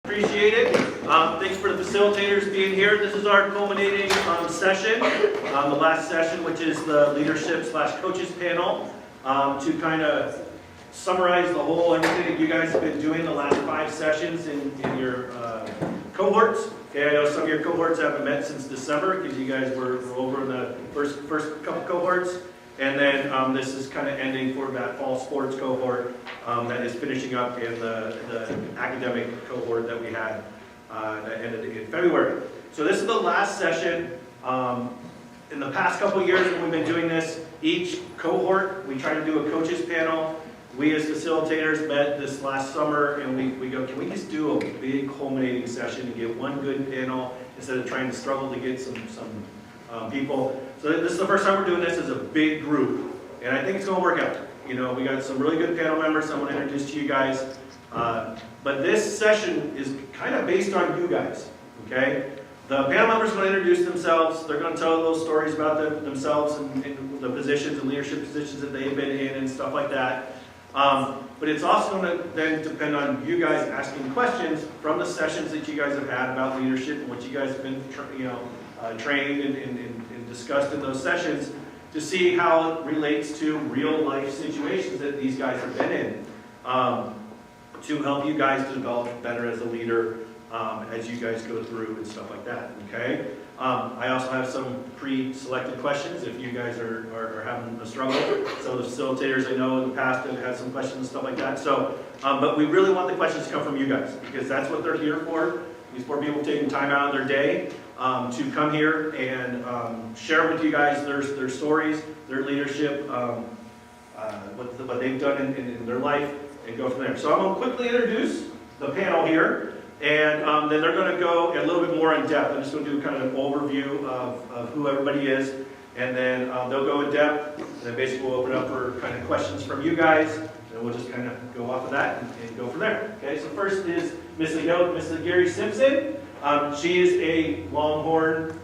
Appreciate it. Thanks for the facilitators being here. This is our culminating session, the last session, which is the leadership/coaches panel, to kind of summarize the whole everything that you guys have been doing the last 5 sessions in your cohorts. Okay, I know some of your cohorts haven't met since December because you guys were over in the first couple cohorts. And then this is kind of ending for that fall sports cohort that is finishing up in the academic cohort that we had that ended in February. So this is the last session. In the past couple of years when we've been doing this, each cohort, we try to do a coaches panel. We as facilitators met this last summer and we go, can we just do a big culminating session and get one good panel instead of trying to struggle to get some people. So this is the first time we're doing this as a big group, and I think it's going to work out. You know, we got some really good panel members I'm going to introduce to you guys, but this session is kind of based on you guys, okay? The panel members are going to introduce themselves. They're going to tell those stories about themselves and the positions and leadership positions that they've been in and stuff like that. But it's also going to then depend on you guys asking questions from the sessions that you guys have had about leadership and what you guys have been, trained and discussed in those sessions to see how it relates to real life situations that these guys have been in to help you guys develop better as a leader as you guys go through and stuff like that, okay? I also have some pre-selected questions if you guys are having a struggle. Some of the facilitators I know in the past have had some questions and stuff like that. So, but we really want the questions to come from you guys because that's what they're here for. These poor people taking time out of their day to come here and share with you guys their stories, their leadership, what they've done in their life, and go from there. So I'm going to quickly introduce the panel here, and then they're going to go a little bit more in depth. I'm just going to do kind of an overview of who everybody is, and then they'll go in depth, and then basically we'll open up for kind of questions from you guys, and we'll just kind of go off of that and go from there. Okay, so first is Mrs. Gary Simpson. She is a Longhorn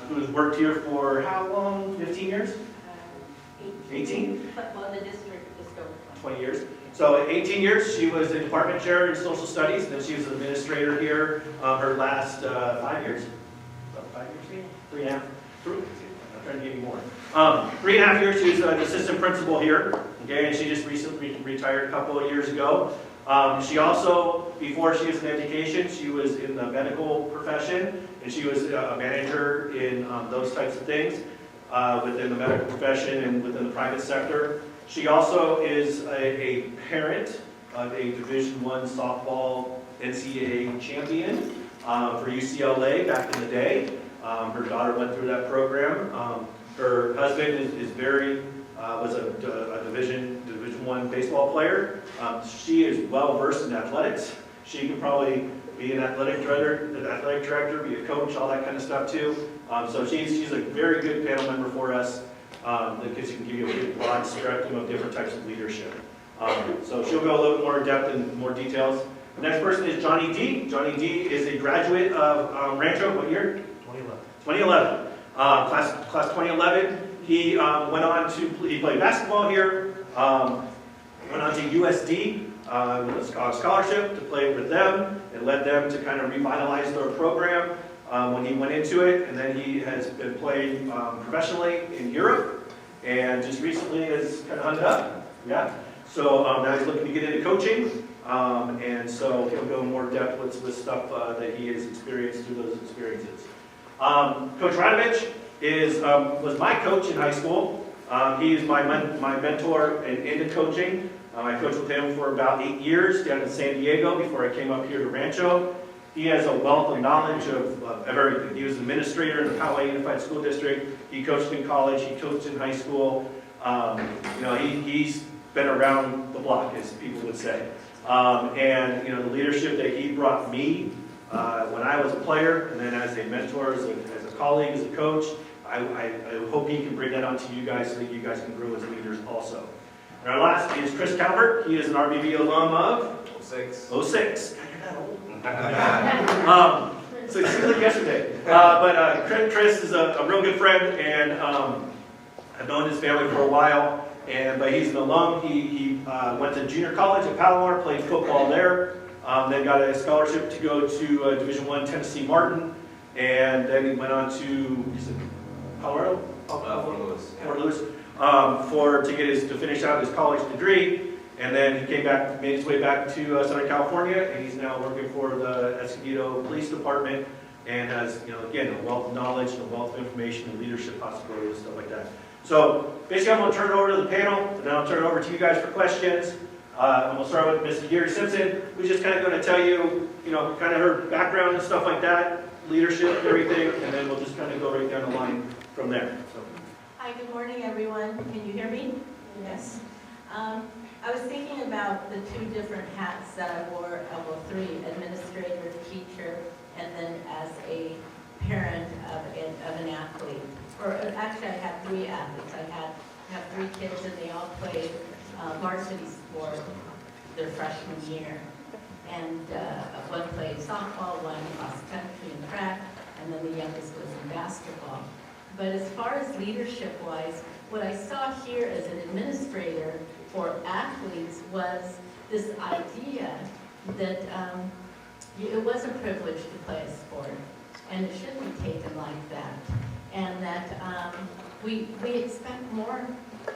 who's worked here for how long? 15 years? 18? Well, the district is over 20 years. So 18 years, she was a department chair in social studies, and then she was an administrator here her last 5 years. About 5 years? 3.5. I'm trying to give you more. 3.5 years, she was an assistant principal here. Okay, and she just recently retired a couple of years ago. She also, before she was in education, she was in the medical profession, and she was a manager in those types of things within the medical profession and within the private sector. She also is a parent of a Division I softball NCAA champion for UCLA back in the day. Her daughter went through that program. Her husband was a Division I baseball player. She is well versed in athletics. She could probably be an athletic director, be a coach, all that kind of stuff too. So she's a very good panel member for us because she can give you a broad spectrum of different types of leadership. So she'll go a little bit more in depth and more details. The next person is Johnny D. Johnny D is a graduate of Rancho. What year? 2011. Class 2011. He went on to he played basketball here. Went on to USD with a scholarship to play with them. It led them to kind of revitalize their program when he went into it. And then he has been playing professionally in Europe and just recently has kind of hung it up. Yeah. So now he's looking to get into coaching. And so he'll go in more depth with stuff that he has experienced through those experiences. Coach Radovich was my coach in high school. He is my mentor into coaching. I coached with him for about 8 years down in San Diego before I came up here to Rancho. He has a wealth of knowledge of everything. He was an administrator in the Poway Unified School District. He coached in college. He coached in high school. He's been around the block, as people would say. And the leadership that he brought me when I was a player, and then as a mentor, as a colleague, as a coach, I hope he can bring that on to you guys so that you guys can grow as leaders also. And our last is Chris Calvert. He is an RBB alum of 06. God, you're that old. So it seems like yesterday. But Chris is a real good friend, and I've known his family for a while. But he's an alum. He went to junior college at Palomar, played football there. Then got a scholarship to go to Division I Tennessee Martin, and then he went on to Colorado, Fort Lewis. Fort Lewis, to finish out his college degree. And then he came back, made his way back to Southern California, and he's now working for the Escondido Police Department, and has, again, a wealth of knowledge and a wealth of information and leadership possibilities and stuff like that. So basically, I'm going to turn it over to the panel, and then I'll turn it over to you guys for questions. And we'll start with Mrs. Gary Simpson, who's just kind of going to tell you, kind of her background and stuff like that, leadership and everything, and then we'll just kind of go right down the line from there. So. Hi, good morning, everyone. Can you hear me? Yes. I was thinking about the two different hats that I wore, well, three, administrator, teacher, and then as a parent of an athlete. Or actually, I had three athletes. I have three kids, and they all played varsity sport their freshman year. And one played softball, one cross country and track, and then the youngest was in basketball. But as far as leadership-wise, what I saw here as an administrator for athletes was this idea that it was a privilege to play a sport, and it shouldn't be taken like that. And that we expect more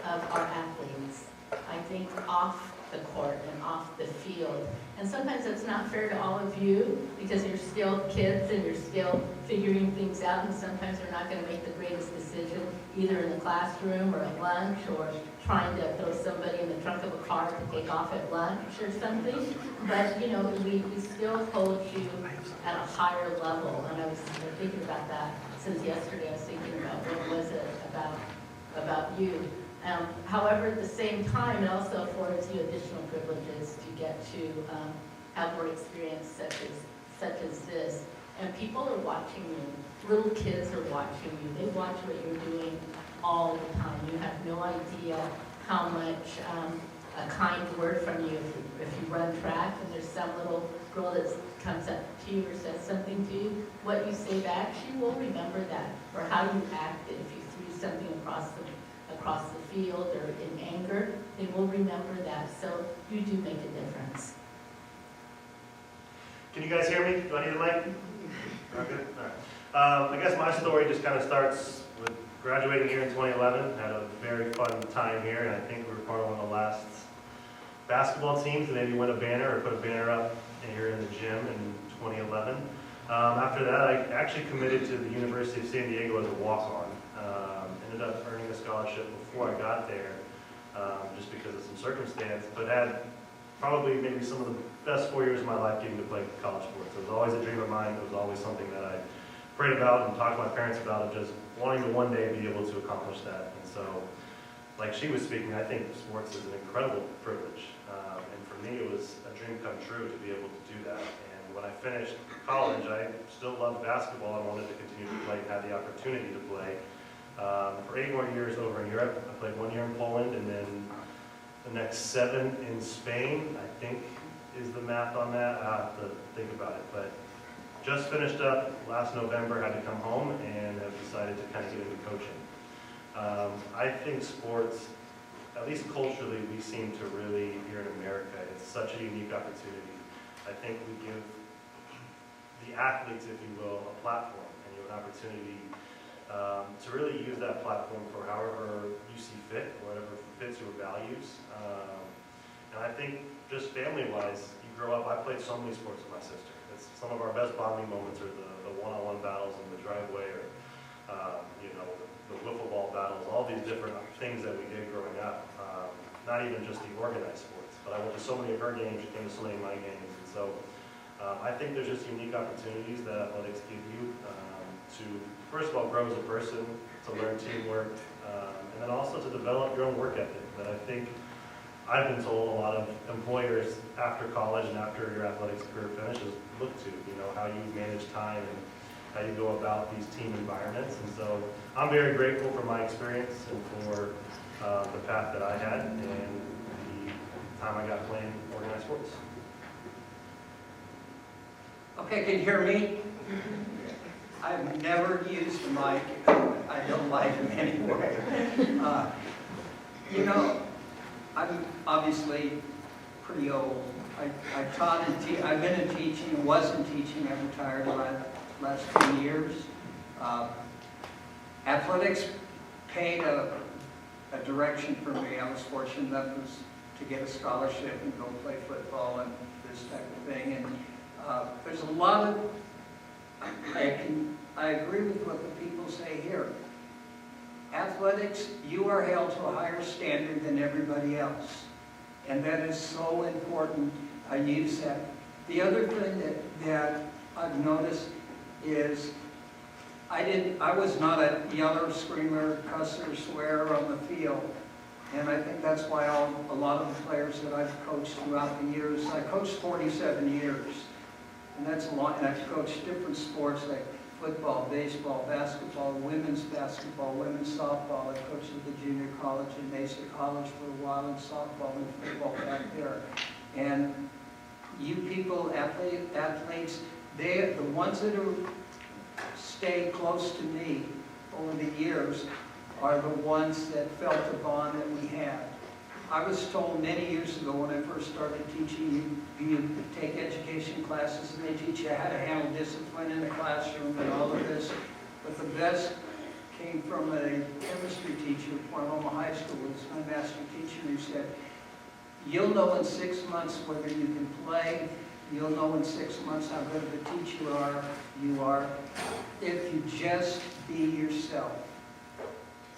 of our athletes, I think, off the court and off the field. And sometimes it's not fair to all of you because you're still kids and you're still figuring things out, and sometimes you're not going to make the greatest decision either in the classroom or at lunch or trying to throw somebody in the trunk of a car to take off at lunch or something. But, we still hold you at a higher level. And I was thinking about that since yesterday. I was thinking about what was it about you. However, at the same time, it also affords you additional privileges to get to have more experience such as this. And people are watching you. Little kids are watching you. They watch what you're doing all the time. You have no idea how much a kind word from you if you run track and there's some little girl that comes up to you or says something to you, what you say back, she will remember that. Or how you acted if you threw something across the field or in anger, they will remember that. So you do make a difference. Can you guys hear me? Do I need a mic? Okay. All right. I guess my story just kind of starts with graduating here in 2011. Had a very fun time here, and I think we were part of one of the last basketball teams to maybe win a banner or put a banner up here in the gym in 2011. After that, I actually committed to the University of San Diego as a walk-on. Ended up earning a scholarship before I got there, just because of some circumstance, but had probably maybe some of the best 4 years of my life getting to play college sports. It was always a dream of mine. It was always something that I prayed about and talked to my parents about, of just wanting to one day be able to accomplish that. And so, like she was speaking, I think sports is an incredible privilege. And for me, it was a dream come true to be able to do that. And when I finished college, I still loved basketball and wanted to continue to play and had the opportunity to play. For 8 more years over in Europe. I played 1 year in Poland, and then the next 7 in Spain, I think is the math on that. I'll have to think about it. But just finished up last November, had to come home, and have decided to kind of get into coaching. I think sports, at least culturally, we seem to really, here in America, it's such a unique opportunity. I think we give the athletes, if you will, a platform and you have an opportunity to really use that platform for however you see fit, or whatever fits your values. And I think just family-wise, you grow up, I played so many sports with my sister. It's some of our best bonding moments are the one-on-one battles in the driveway, or the wiffle ball battles, all these different things that we did growing up. Not even just the organized sports, but I went to so many of her games, she came to so many of my games. And so I think there's just unique opportunities that athletics give you to, first of all, grow as a person, to learn teamwork, and then also to develop your own work ethic that I think I've been told a lot of employers after college and after your athletics career finishes look to, how you manage time and how you go about these team environments. And so I'm very grateful for my experience and for the path that I had and the time I got playing organized sports. Okay, can you hear me? I've never used a mic. I don't like them anyway. I'm obviously pretty old, I taught and I've been in teaching and was in teaching. I retired the last 2 years. Athletics paid a direction for me. I was fortunate enough to get a scholarship and go play football and this type of thing. And there's a lot of, I agree with what the people say here. Athletics, you are held to a higher standard than everybody else. And that is so important. I use that. The other thing that I've noticed is I was not a yeller, screamer, cusser, swearer on the field. And I think that's why a lot of the players that I've coached throughout the years, I coached 47 years. And that's a lot, and I've coached different sports like football, baseball, basketball, women's softball. I coached at the junior college and Mesa College for a while in softball and football back there. And you people, athletes, the ones that stay close to me over the years are the ones that felt the bond that we had. I was told many years ago when I first started teaching, you take education classes and they teach you how to handle discipline in the classroom and all of this. But the best came from a chemistry teacher at Point High School. It was my master teacher who said, you'll know in 6 months whether you can play. You'll know in 6 months how good of a teacher you are if you just be yourself.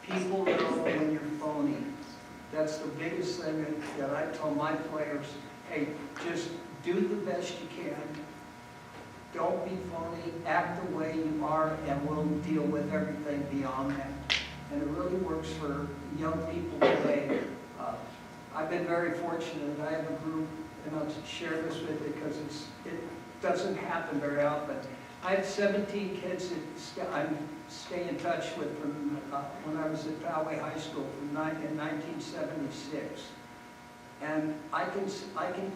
People know when you're phony. That's the biggest thing that I tell my players. Hey, just do the best you can. Don't be phony. Act the way you are, and we'll deal with everything beyond that. And it really works for young people today. I've been very fortunate. I have a group, and I'll share this with you because it doesn't happen very often. I have 17 kids that I stay in touch with from when I was at Poway High School in 1976. And I can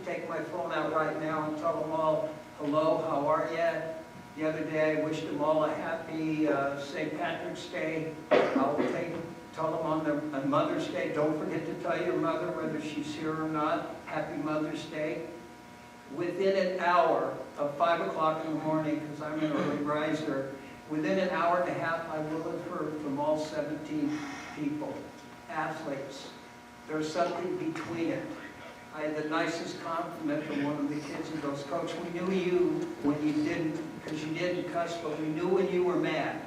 take my phone out right now and tell them all, hello, how are you? The other day I wished them all a happy St. Patrick's Day. I'll tell them on Mother's Day, don't forget to tell your mother whether she's here or not, Happy Mother's Day. Within an hour of 5 o'clock in the morning, because I'm an early riser, within an hour and a half I will have heard from all 17 people, athletes. There's something between it. I had the nicest compliment from one of the kids who goes, Coach, we knew you when you didn't, because you didn't cuss, but we knew when you were mad.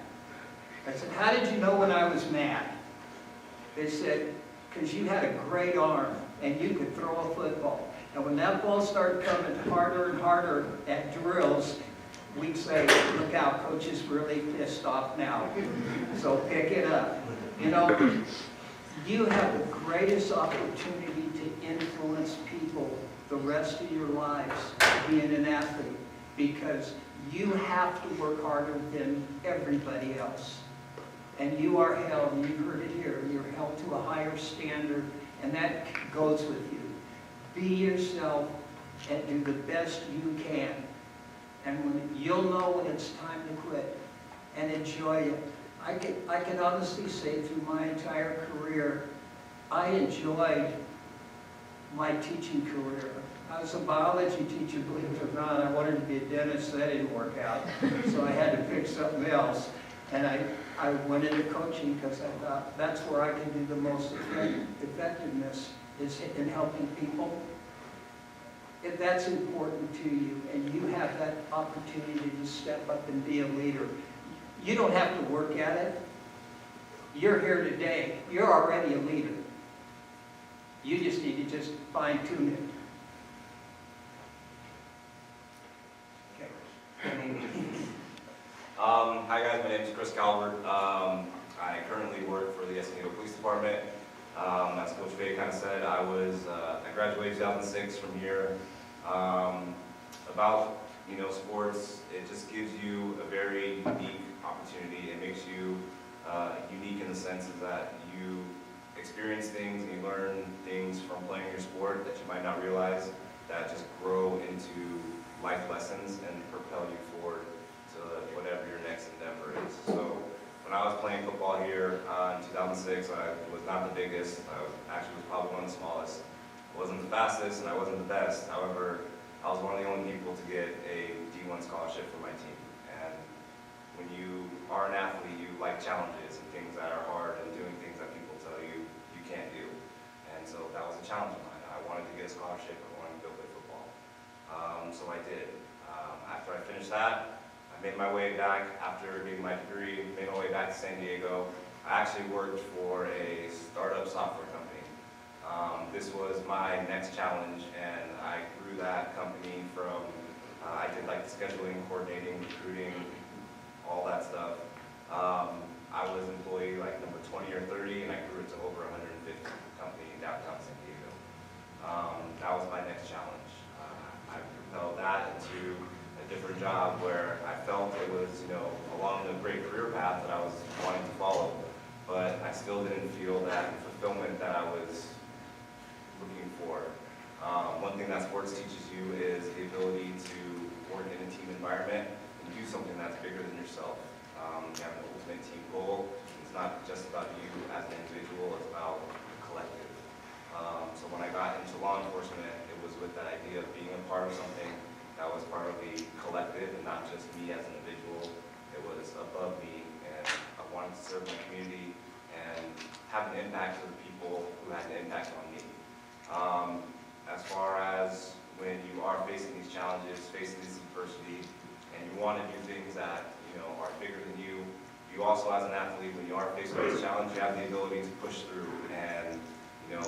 I said, how did you know when I was mad? They said, because you had a great arm and you could throw a football. And when that ball started coming harder and harder at drills, we'd say, look out, Coach is really pissed off now. So pick it up. You know, you have the greatest opportunity to influence people the rest of your lives being an athlete, because you have to work harder than everybody else. And you are held, and you heard it here, you're held to a higher standard, and that goes with you. Be yourself and do the best you can. And you'll know when it's time to quit, and enjoy it. I can honestly say through my entire career, I enjoyed my teaching career. I was a biology teacher, believe it or not. I wanted to be a dentist, so that didn't work out. So I had to pick something else. And I went into coaching because I thought that's where I can do the most effectiveness, is in helping people. If that's important to you and you have that opportunity to step up and be a leader, you don't have to work at it. You're here today. You're already a leader. You just need to just fine-tune it. Okay. Hi guys, my name is Chris Calvert. I currently work for the Escondido Police Department. As Coach Faye kind of said, I graduated 2006 from here. About sports, it just gives you a very unique opportunity. It makes you unique in the sense that you experience things and you learn things from playing your sport that you might not realize, that just grow into life lessons and propel you forward to whatever your next endeavor is. So when I was playing football here in 2006, I was not the biggest. I actually was probably one of the smallest. I wasn't the the fastest and I wasn't the best. However, I was one of the only people to get a D1 scholarship for my team. And when you are an athlete, you like challenges and things that are hard and doing things that people tell you you can't do. And so that was a challenge of mine. I wanted to get a scholarship. I wanted to go play football. So I did. After I finished that, I made my way back after getting my degree, made my way back to San Diego. I actually worked for a startup software company. This was my next challenge, and I grew that company from, I did like the scheduling, coordinating, recruiting, all that stuff. I was employee like number 20 or 30, and I grew it to over 150 company in downtown San Diego. That was my next challenge. I propelled that into a different job where I felt it was, along the great career path that I was wanting to follow, but I still didn't feel that fulfillment that I was looking for. One thing that sports teaches you is the ability to work in a team environment and do something that's bigger than yourself. You have an ultimate team goal. It's not just about you as an individual, it's about the collective. So when I got into law enforcement, it was with that idea of being a part of something that was part of the collective and not just me as an individual. It was above me, and I wanted to serve my community and have an impact to the people who had an impact on me. As far as when you are facing these challenges, facing this adversity, and you want to do things that are bigger than you, you also as an athlete, when you are faced with this challenge, you have the ability to push through. And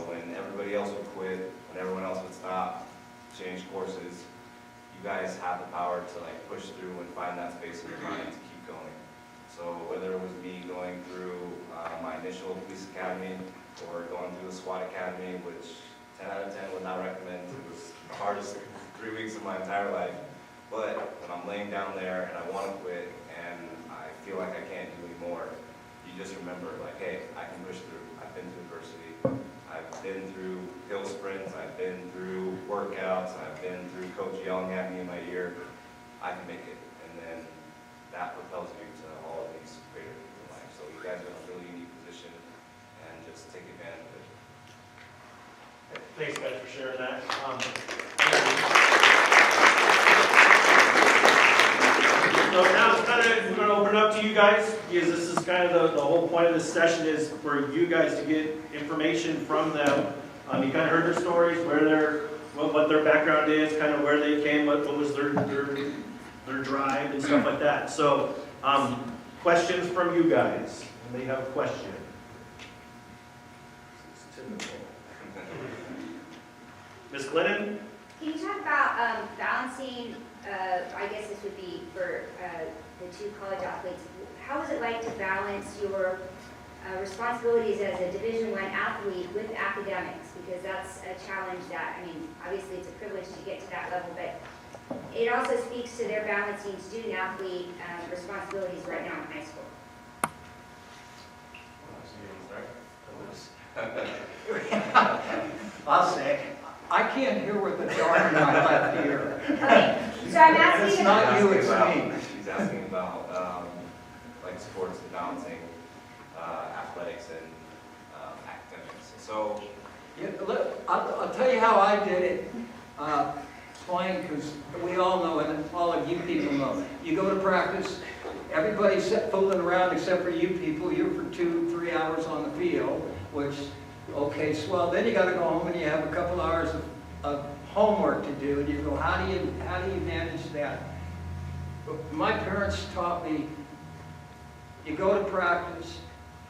when everybody else would quit, when everyone else would stop, change courses, you guys have the power to push through and find that space in your mind to keep going. So whether it was me going through my initial police academy or going through the SWAT academy, which 10 out of 10 would not recommend. It was the hardest 3 weeks of my entire life. But when I'm laying down there and I want to quit and I feel like I can't do anymore, you just remember, hey, I can push through. I've been through adversity. I've been through hill sprints. I've been through workouts. I've been through coach yelling at me in my ear. I can make it. And then that propels you to all of these greater things in life. So you guys are in a really unique position, and just take advantage of it. Thanks, guys, for sharing that. So now it's we're going to open it up to you guys, because this is kind of the whole point of this session is for you guys to get information from them. You kind of heard their stories, what their background is, kind of where they came, what was their drive and stuff like that. So, questions from you guys. Anybody have a question? It's typical. Ms. Glennon? Can you talk about balancing, I guess this would be for the two college athletes, how was it like to balance your responsibilities as a Division I athlete with academics? Because that's a challenge that, obviously it's a privilege to get to that level, but it also speaks to their balancing student-athlete responsibilities right now in high school. I'll say, I can't hear with the jar in my left ear. Okay, so I'm asking It's not you, it's me. She's asking about sports and balancing athletics and academics. So Yeah, look, I'll tell you how I did it, playing, because we all know, and all of you people know, you go to practice, everybody's fooling around except for you people, you're for 2-3 hours on the field, which, okay, swell, then you gotta go home and you have a couple hours of homework to do, and you go, how do you manage that? My parents taught me, you go to practice,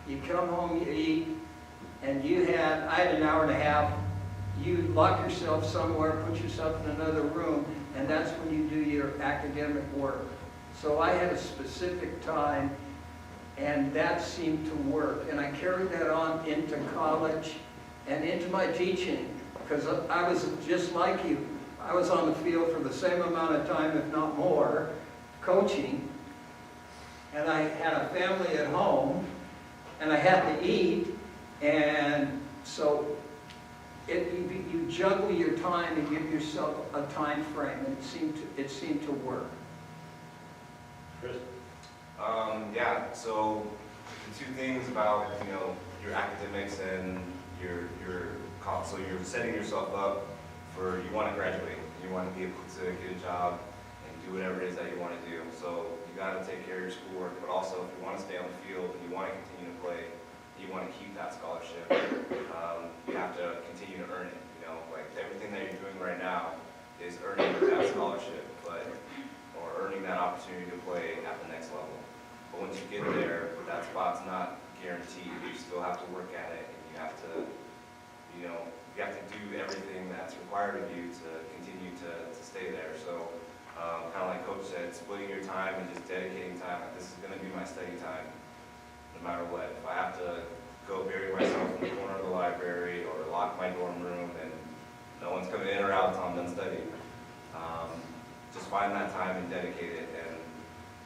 you come home, you eat, and I had an hour and a half, you lock yourself somewhere, put yourself in another room, and that's when you do your academic work. So I had a specific time, and that seemed to work. And I carried that on into college and into my teaching, because I was just like you. I was on the field for the same amount of time, if not more, coaching, and I had a family at home, and I had to eat, and so you juggle your time and give yourself a time frame, and it seemed to work. Chris? Yeah, so the two things about, your academics and so you're setting yourself up you want to graduate, you want to be able to get a job and do whatever it is that you want to do. So you got to take care of your schoolwork, but also if you want to stay on the field and you want to continue to play, you want to keep that scholarship, you have to continue to earn it. You know, like everything that you're doing right now is earning that scholarship, or earning that opportunity to play at the next level. But once you get there, that spot's not guaranteed. You still have to work at it, and you have to, you know, you have to do everything that's required of you to continue to stay there. So, kind of like Coach said, splitting your time and just dedicating time. Like, this is going to be my study time, no matter what. If I have to go bury myself in the corner of the library or lock my dorm room and no one's coming in or out until I'm done studying, just find that time and dedicate it, and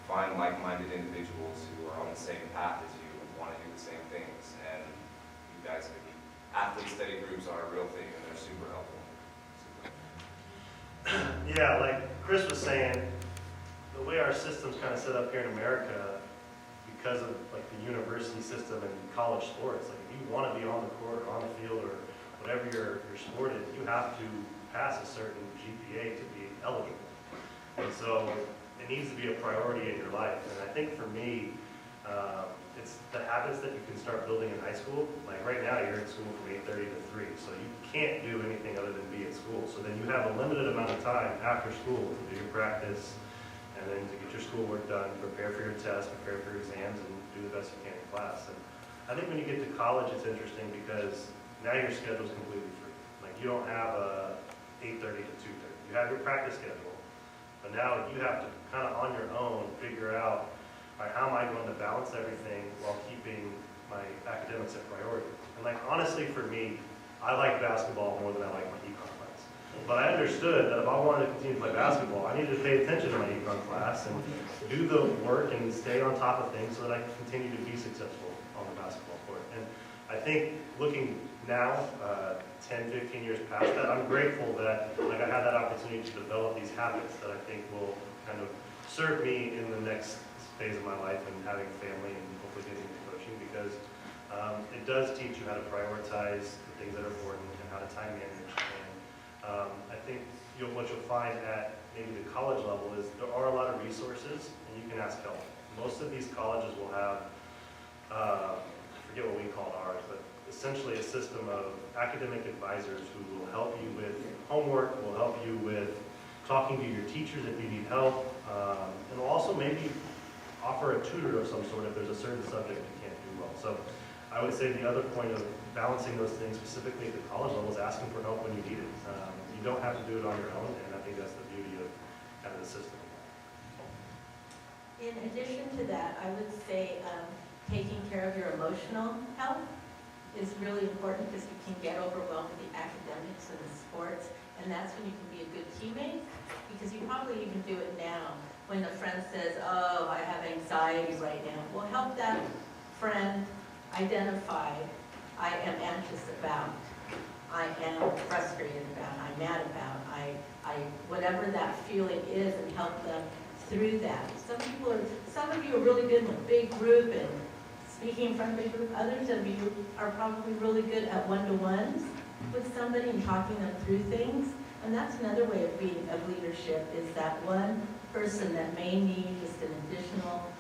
find like-minded individuals who are on the same path as you and want to do the same things. And you guys can be, athlete study groups are a real thing, and they're super helpful. Yeah, like Chris was saying, the way our system's kind of set up here in America, because of like the university system and college sports, like if you want to be on the court or on the field or whatever your sport is, you have to pass a certain GPA to be eligible. And so it needs to be a priority in your life. And I think for me, it's the habits that you can start building in high school. Like right now, you're in school from 8:30 to 3, so you can't do anything other than be at school. So then you have a limited amount of time after school to do your practice, and then to get your schoolwork done, prepare for your tests, prepare for your exams, and do the best you can in class. And I think when you get to college, it's interesting because now your schedule's completely free. Like you don't have a 8:30 to 2:30. You have your practice schedule, but now you have to kind of on your own figure out, all right, how am I going to balance everything while keeping my academics at priority? And like honestly, for me, I like basketball more than I like my econ class. But I understood that if I wanted to continue to play basketball, I needed to pay attention to my econ class and do the work and stay on top of things so that I could continue to be successful on the basketball court. And I think looking now, 10, 15 years past that, I'm grateful that like I had that opportunity to develop these habits that I think will kind of serve me in the next phase of my life and having a family and hopefully getting into coaching, because it does teach you how to prioritize the things that are important and how to time manage. And I think what you'll find at maybe the college level is there are a lot of resources and you can ask help. Most of these colleges will have, I forget what we called ours, but essentially a system of academic advisors who will help you with homework, will help you with talking to your teachers if you need help, and will also maybe offer a tutor of some sort if there's a certain subject you can't do well. So I would say the other point of balancing those things specifically at the college level is asking for help when you need it. You don't have to do it on your own, and I think that's the beauty of kind of the system. In addition to that, I would say taking care of your emotional health is really important because you can get overwhelmed with the academics and the sports, and that's when you can be a good teammate, because you probably even do it now. When a friend says, oh, I have anxiety right now, well, help that friend identify, I am anxious about, I am frustrated about, I'm mad about, whatever that feeling is, and help them through that. Some of you are really good in a big group and speaking in front of a big group. Others of you are probably really good at one-to-ones with somebody and talking them through things. And that's another way of leadership, is that one person that may need just an additional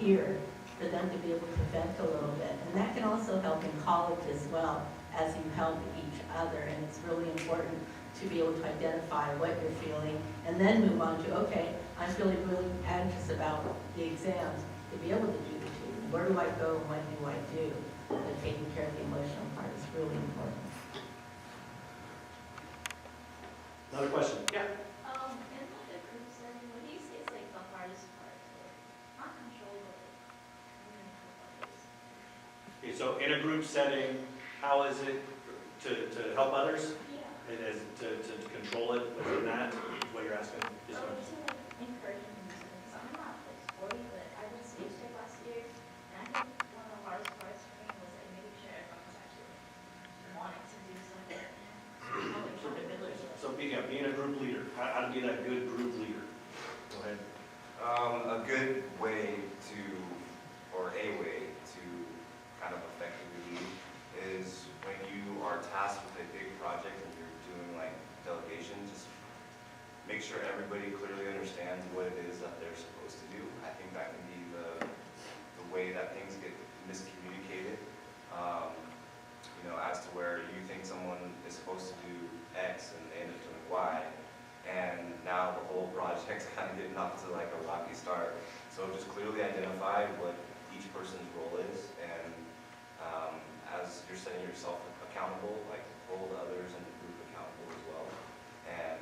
ear for them to be able to vent a little bit. And that can also help in college as well, as you help each other. And it's really important to be able to identify what you're feeling and then move on to, okay, I'm feeling really anxious about the exams. To be able to do the two. Where do I go and what do I do? But taking care of the emotional part is really important. Another question? Yeah. In like a group setting, what do you say is like the hardest part to not control, but like help others? Okay, so in a group setting, how is it to help others? Yeah. And as to control it within that, is what you're asking? Yes, To ma'am. like encourage them to do because I'm not like sporty, but I did stage tech last year, and I think one of the hardest parts for me was like making sure everyone was actually wanting to do something. Like accountability. So being a group leader, how to be that good group leader? Go ahead. A good way to, or a way to kind of effectively lead is when you are tasked with a big project and you're doing like the make sure everybody clearly understands what it is that they're supposed to do. I think that can be the way that things get miscommunicated. You know, as to where you think someone is supposed to do X and they end up doing Y, and now the whole project's kind of getting off to like a rocky start. So just clearly identify what each person's role is, and as you're setting yourself accountable, like hold others in the group accountable as well. And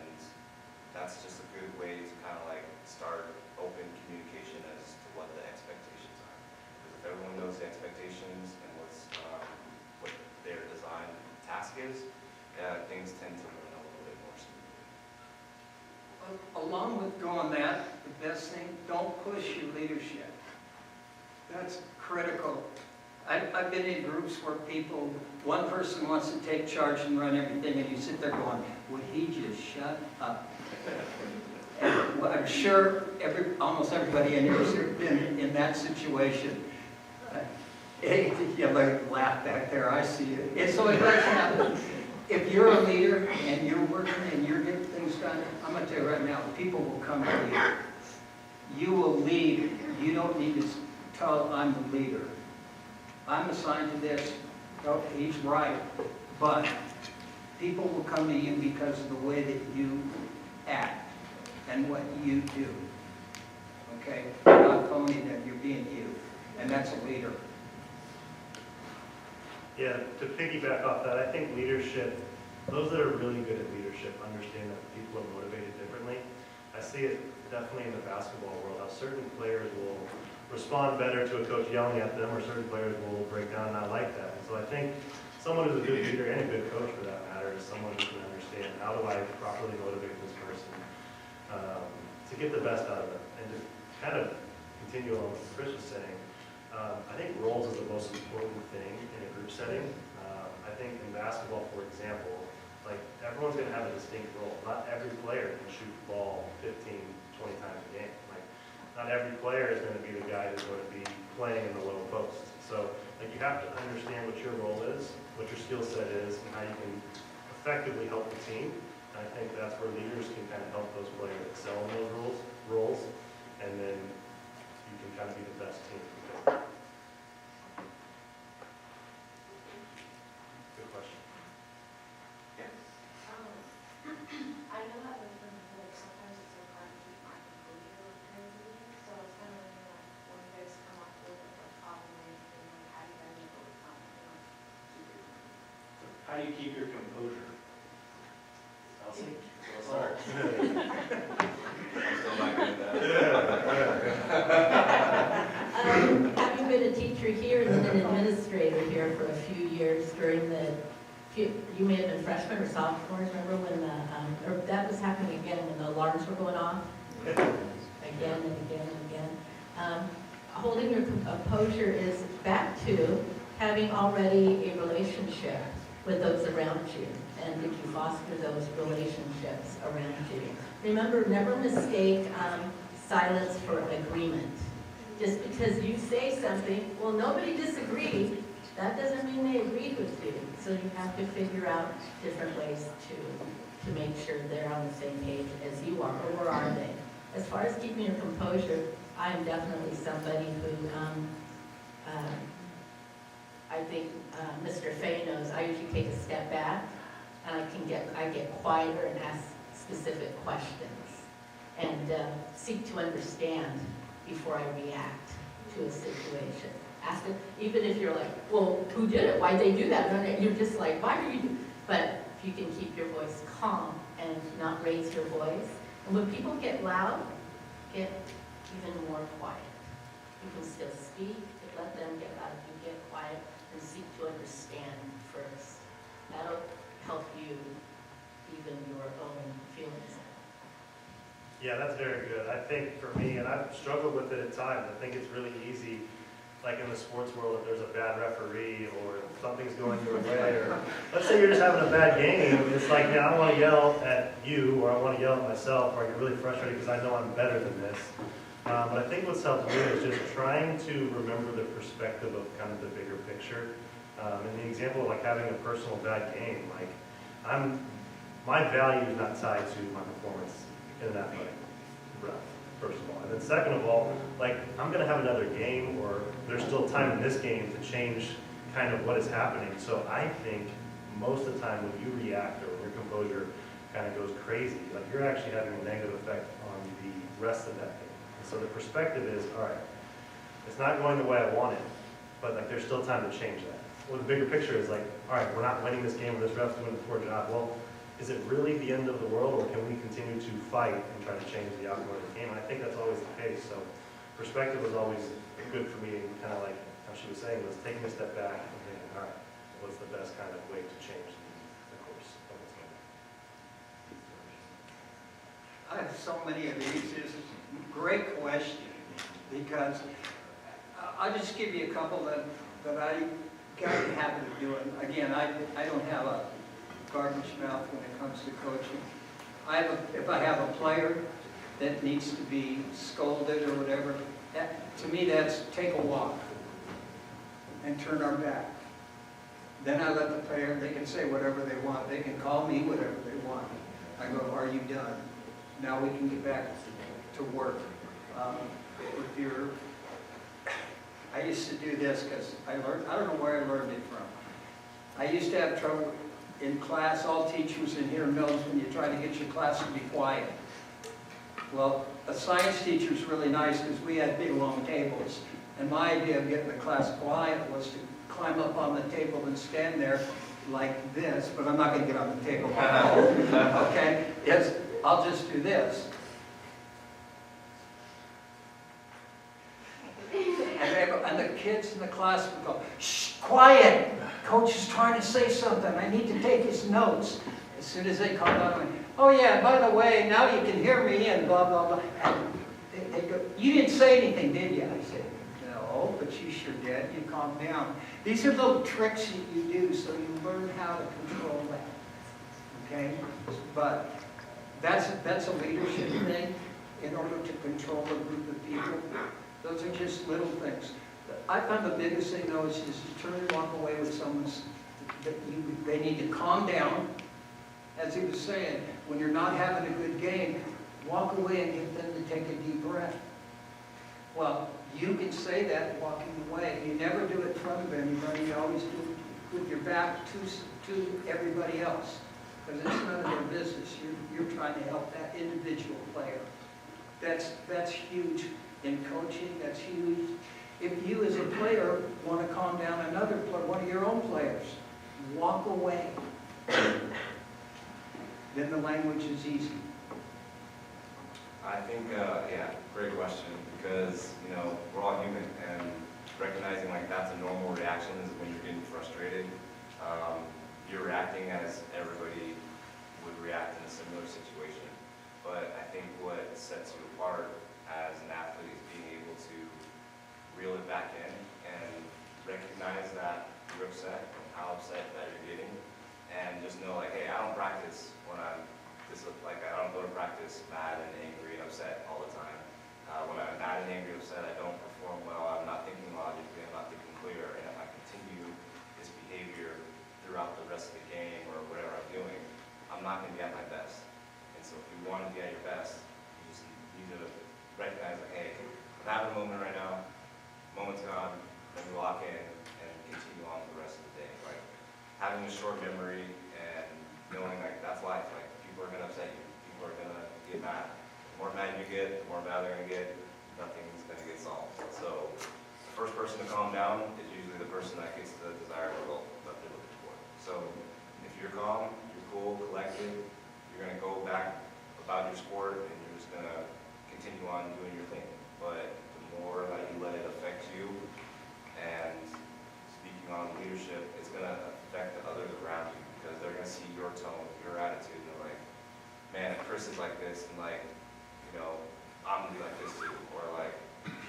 that's just a good way to kind of like start open communication as to what the expectations are. Because if everyone knows the expectations and what their design task is, things tend to run a little bit more smoothly. Along with doing that, the best thing, don't push your leadership. That's critical. I've been in groups where one person wants to take charge and run everything, and you sit there going, would he just shut up? And I'm sure almost everybody in here has been in that situation. You laugh back there, I see it. And so it does happen. If you're a leader and you're working and you're getting things done, I'm going to tell you right now, people will come to you. You will lead. You don't need to tell I'm the leader. I'm assigned to this. Oh, he's right. But people will come to you because of the way that you act and what you do. Okay? You're not phoning them, you're being you. And that's a leader. Yeah, to piggyback off that, I think leadership, those that are really good at leadership understand that people are motivated differently. I see it definitely in the basketball world, how certain players will respond better to a coach yelling at them, or certain players will break down and not like that. And so I think someone who's a good leader and a good coach for that matter is someone who can understand how do I properly motivate this person to get the best out of them. And to kind of continue on what Chris was saying, I think roles is the most important thing in a group setting. I think in basketball, for example, like everyone's going to have a distinct role. Not every player can shoot the ball 15, 20 times a game. Like not every player is going to be the guy that's going to be playing in the low post. So like you have to understand what your role is, what your skill set is, and how you can effectively help the team. And I think that's where leaders can kind of help those players excel in those roles, and then you can kind of be the best team. Good question. I know that with them, like, sometimes it's so hard to keep my composure with kind of meetings, so I was kind of wondering, like, when you guys come up with like a problem or anything, like, how do you guys overcome it, keep your composure? How do you keep your composure? Elsie? I'm still not good at that. Having been a teacher here and then an administrator here for a few years during you may have been freshmen or sophomores, remember when or that was happening again when the alarms were going off? Again and again and again. Holding your composure is back to having already a relationship with those around you. And did you foster those relationships around you? Remember, never mistake silence for agreement. Just because you say something, well, nobody disagreed, that doesn't mean they agreed with you. So you have to figure out different ways to make sure they're on the same page as you are, or where are they? As far as keeping your composure, I am definitely somebody who, I think Mr. Fay knows, I usually take a step back, and I get quieter and ask specific questions, and seek to understand before I react to a situation. Ask it, even if you're like, well, who did it? Why'd they do that? And you're just like, why do you do? But if you can keep your voice calm and not raise your voice, and when people get loud, get even more quiet. You can still speak, but let them get loud. You get quiet and seek to understand first. That'll help you even your own feelings. Yeah, that's very good. I think for me, and I've struggled with it at times, I think it's really easy, like in the sports world, if there's a bad referee or something's going your way, or let's say you're just having a bad game, it's like, yeah, I want to yell at you, or I want to yell at myself, or I get really frustrated because I know I'm better than this. But I think what's helped me is just trying to remember the perspective of kind of the bigger picture. And the example of like having a personal bad game, like my value is not tied to my performance in an athletic breath, first of all. And then second of all, like, I'm gonna have another game, or there's still time in this game to change kind of what is happening. So I think most of the time when you react or when your composure kind of goes crazy, like, you're actually having a negative effect on the rest of that game. And so the perspective is, all right, it's not going the way I want it, but like, there's still time to change that. Well, the bigger picture is like, all right, we're not winning this game, or this ref's doing a poor job. Well, is it really the end of the world, or can we continue to fight and try to change the outcome of the game? And I think that's always the case. So perspective was always good for me, and kind of like how she was saying, was taking a step back and thinking, all right, what's the best kind of way to change the course of the game? I have so many of these. It's a great question, because I'll just give you a couple that I got in the habit of doing. Again, I don't have a garbage mouth when it comes to coaching. If I have a player that needs to be scolded or whatever, to me that's take a walk and turn our back. Then I let the player, they can say whatever they want. They can call me whatever they want. I go, are you done? Now we can get back to work. If you're, I used to do this because I learned, I don't know where I learned it from. I used to have trouble in class. All teachers in here knows when you try to get your class to be quiet. Well, a science teacher is really nice because we had big long tables. And my idea of getting the class quiet was to climb up on the table and stand there like this, but I'm not going to get on the table. Okay? Yes, I'll just do this. And the kids in the class would go, shh, quiet! Coach is trying to say something. I need to take his notes. As soon as they calm down, I went, oh yeah, by the way, now you can hear me and blah, blah, blah. And they go, you didn't say anything, did you? I said, no, but you sure did. You calmed down. These are little tricks that you do so you learn how to control that. Okay? But that's a leadership thing in order to control a group of people. Those are just little things. I found the biggest thing though is just to turn and walk away with someone's, they need to calm down. As he was saying, when you're not having a good game, walk away and get them to take a deep breath. Well, you can say that walking away. You never do it in front of anybody. You always do it with your back to everybody else. Because it's none of their business. You're trying to help that individual player. That's huge in coaching. That's huge. If you as a player want to calm down another player, one of your own players, walk away. Then the language is easy. I think, yeah, great question, because, you know, we're all human, and recognizing like that's a normal reaction is when you're getting frustrated. You're reacting as everybody would react in a similar situation. But I think what sets you apart as an athlete is being able to reel it back in and recognize that you're upset and how upset that you're getting, and just know like, hey, I don't practice when I'm I don't go to practice mad and angry and upset all the time. When I'm mad and angry and upset, I don't perform well. I'm not thinking logically. I'm not thinking clear. And if I continue this behavior throughout the rest of the game or whatever I'm doing, I'm not going to be at my best. And so if you want to be at your best, you just need to recognize like, hey, I'm having a moment right now. Moment's gone. Let me lock in and continue on for the rest of the day. Like having a short memory and knowing like that's life. Like people are going to upset you. People are going to get mad. The more mad you get, the more mad they're going to get. Nothing's going to get solved. So the first person to calm down is usually the person that gets the desired result that they're looking for. So if you're calm, you're cool, collected, you're going to go back about your sport and you're just going to continue on doing your thing. But the more that you let it affect you, and speaking on leadership, it's going to affect the others around you because they're going to see your tone, your attitude, and they're like, man, if Chris is like this, and like, you know, I'm going to be like this too. Or like,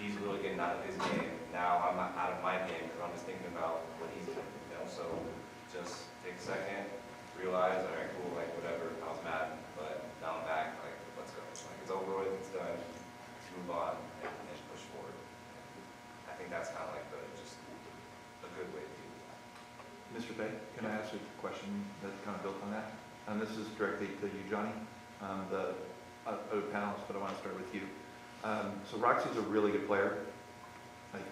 he's really getting out of his game. Now I'm not out of my game because I'm just thinking about what he's doing, you know? So just take a second, realize, all right, cool, like whatever, I was mad, but now I'm back, like, let's go. Like, it's over with, it's done, let's move on and push forward. I think that's kind of like just a good way to do that. Mr. Bay, can I ask a question that kind of built on that? And this is directly to you, Johnny. other panelists, but I want to start with you. So Roxy's a really good player, like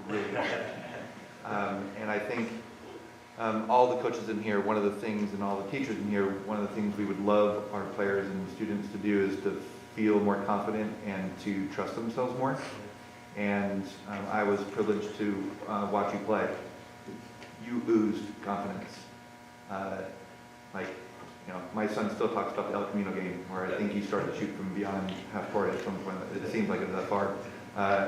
really good. And I think all the coaches in here, one of the things, and all the teachers in here, one of the things we would love our players and students to do is to feel more confident and to trust themselves more. And I was privileged to watch you play. You oozed confidence. Like, you know, my son still talks about the El Camino game, where I think he started to shoot from beyond half court at some point. It seems like it was that far.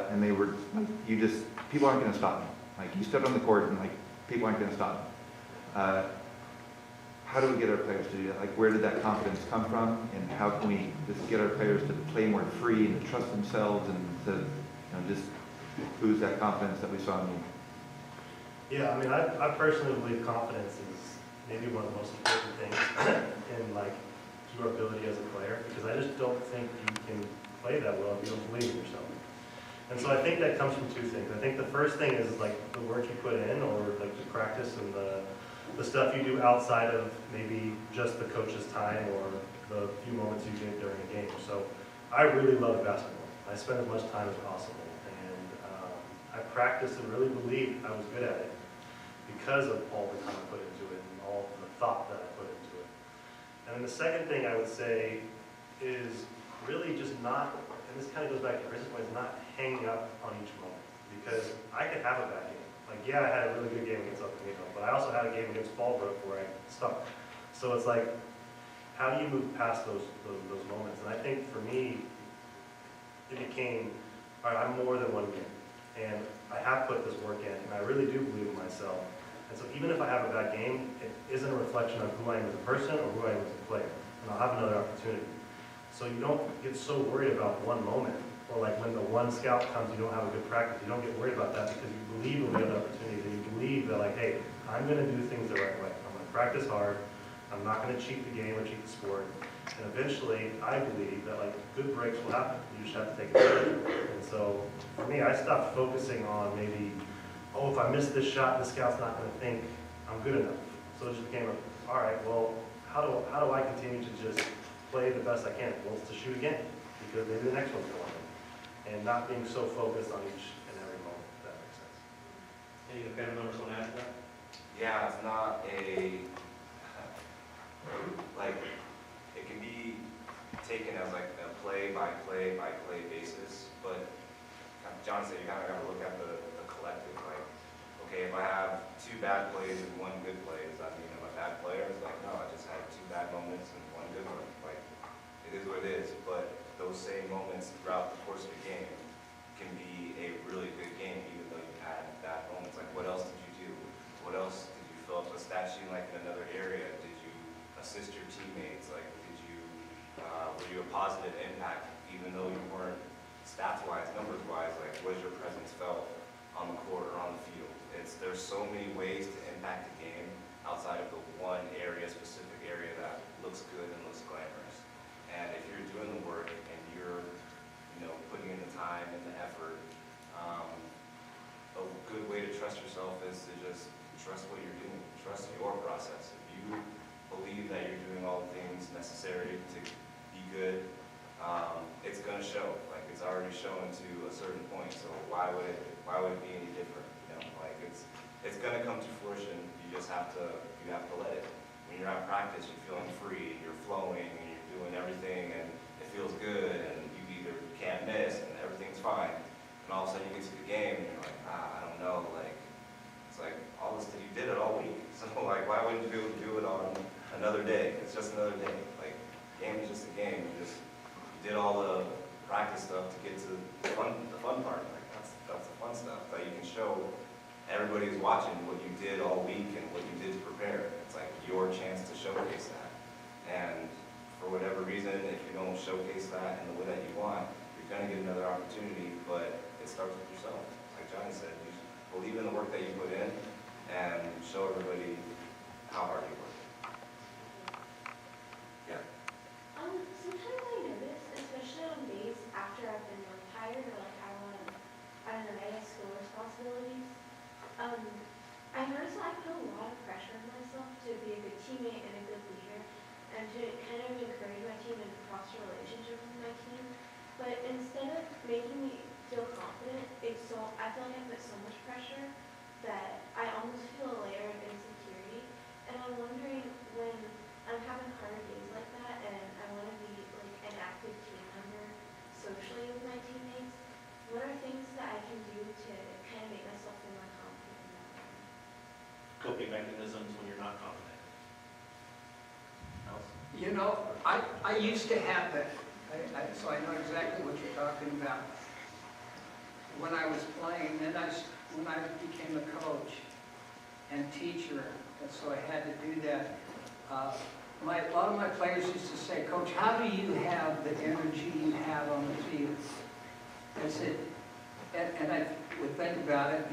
And they were, like, you just, people aren't going to stop me. Like, you stepped on the court and, like, people aren't going to stop me. How do we get our players to do that? Like, where did that confidence come from? And how can we just get our players to play more free and to trust themselves and to, you know, just ooze that confidence that we saw in you? Yeah, I mean, I personally believe confidence is maybe one of the most important things in, like, your ability as a player, because I just don't think you can play that well if you don't believe in yourself. And so I think that comes from two things. I think the first thing is, like, the work you put in, or, like, the practice and the stuff you do outside of maybe just the coach's time or the few moments you get during a game. So I really love basketball. I spend as much time as possible. And I practiced and really believed I was good at it because of all the time I put into it and all the thought that I put into it. And then the second thing I would say is really just not, and this kind of goes back to Chris's point, is not hanging up on each moment. Because I could have a bad game. Like, yeah, I had a really good game against El Camino, but I also had a game against Fallbrook where I stuck. So it's like, how do you move past those moments? And I think for me, it became, all right, I'm more than one game. And I have put this work in, and I really do believe in myself. And so even if I have a bad game, it isn't a reflection of who I am as a person or who I am as a player. And I'll have another opportunity. So you don't get so worried about one moment. Or like when the one scout comes, you don't have a good practice. You don't get worried about that because you believe in the other opportunities. And you believe that, like, hey, I'm going to do things the right way. I'm going to practice hard. I'm not going to cheat the game or cheat the sport. And eventually, I believe that, like, good breaks will happen. You just have to take advantage of it. And so for me, I stopped focusing on maybe, oh, if I miss this shot, the scout's not going to think I'm good enough. So it just became, all right, well, how do I continue to just play the best I can? Well, it's to shoot again, because maybe the next one's going. And not being so focused on each and every moment, if that makes sense. Any of the panel members want to add to that? Yeah, it's not a, like, it can be taken as like a play-by-play basis, but John said you kind of got to look at the collective, like, okay, if I have 2 bad plays and 1 good play, does that mean I'm a bad player? It's like, no, I just had 2 bad moments and 1 good one. Like, it is what it is, but those same moments throughout the course of the game can be a really good game, even though you had bad moments. Like, what else did you do? What else did you fill up a stat sheet like in another area? Did you assist your teammates? Like, did you, were you a positive impact, even though you weren't stats-wise, numbers-wise? Like, was your presence felt on the court or on the field? There's so many ways to impact the game outside of the one area, specific area that looks good and looks glamorous. And if you're doing the work and you're, you know, putting in the time and the effort, a good way to trust yourself is to just trust what you're doing, trust your process. If you believe that you're doing all the things necessary to be good, it's going to show. Like, it's already shown to a certain point. So why would it be any different? You know, like, it's going to come to fruition. You just have to let it. When you're at practice, you're feeling free, you're flowing, and you're doing everything, and it feels good, and you either can't miss, and everything's fine. And all of a sudden you get to the game, and you're like, I don't know, like, it's like, all this, you did it all week. So, like, why wouldn't you be able to do it on another day? It's just another day. Like, game is just a game. You did all the practice stuff to get to the fun part. Like, that's the fun stuff that you can show everybody who's watching what you did all week and what you did to prepare. It's like your chance to showcase that. And for whatever reason, if you don't showcase that in the way that you want, you're going to get another opportunity, but it starts with yourself. Like Johnny said, you believe in the work that you put in and show everybody how hard you work. Yeah. Sometimes I notice, especially on days after I've been like tired or like I don't know, I have school responsibilities. I notice I put a lot of pressure on myself to be a good teammate and a good leader, and to kind of encourage my teammates team and foster relationships with my team. But instead of making me feel confident, I feel like I put so much pressure that I almost feel a layer of insecurity. And I'm wondering, when I'm having harder days like that and I want to be like an active team member socially with my teammates, what are things that I can do to kind of make myself feel more confident in that way? Coping mechanisms when you're not confident. Else? You know, I used to have that, so I know exactly what you're talking about. When I was playing, then when I became a coach and teacher, and so I had to do that. A lot of my players used to say, "Coach, how do you have the energy you have on the field?" I said, and I would think about it,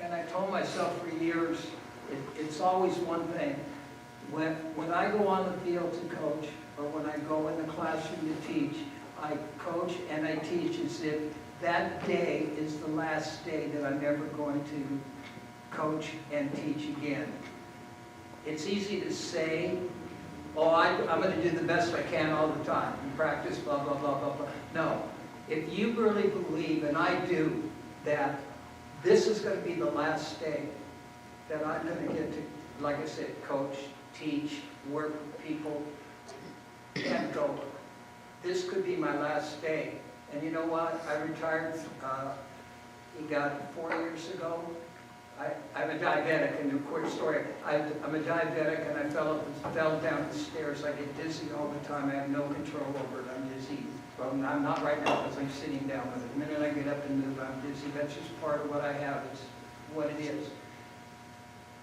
and I told myself for years, it's always one thing. When I go on the field to coach, or when I go in the classroom to teach, I coach and I teach as if that day is the last day that I'm ever going to coach and teach again. It's easy to say, oh, I'm going to do the best I can all the time, and practice, blah, blah, blah, blah, blah. No, if you really believe, and I do, that this is going to be the last day that I'm going to get to, like I said, coach, teach, work with people, and go. This could be my last day. And you know what? I retired, he got 4 years ago. I'm a diabetic, and a quick story. I'm a diabetic, and I fell down the stairs. I get dizzy all the time. I have no control over it. I'm dizzy. Well, I'm not right now because I'm sitting down, but the minute I get up and move, I'm dizzy. That's just part of what I have. It's what it is.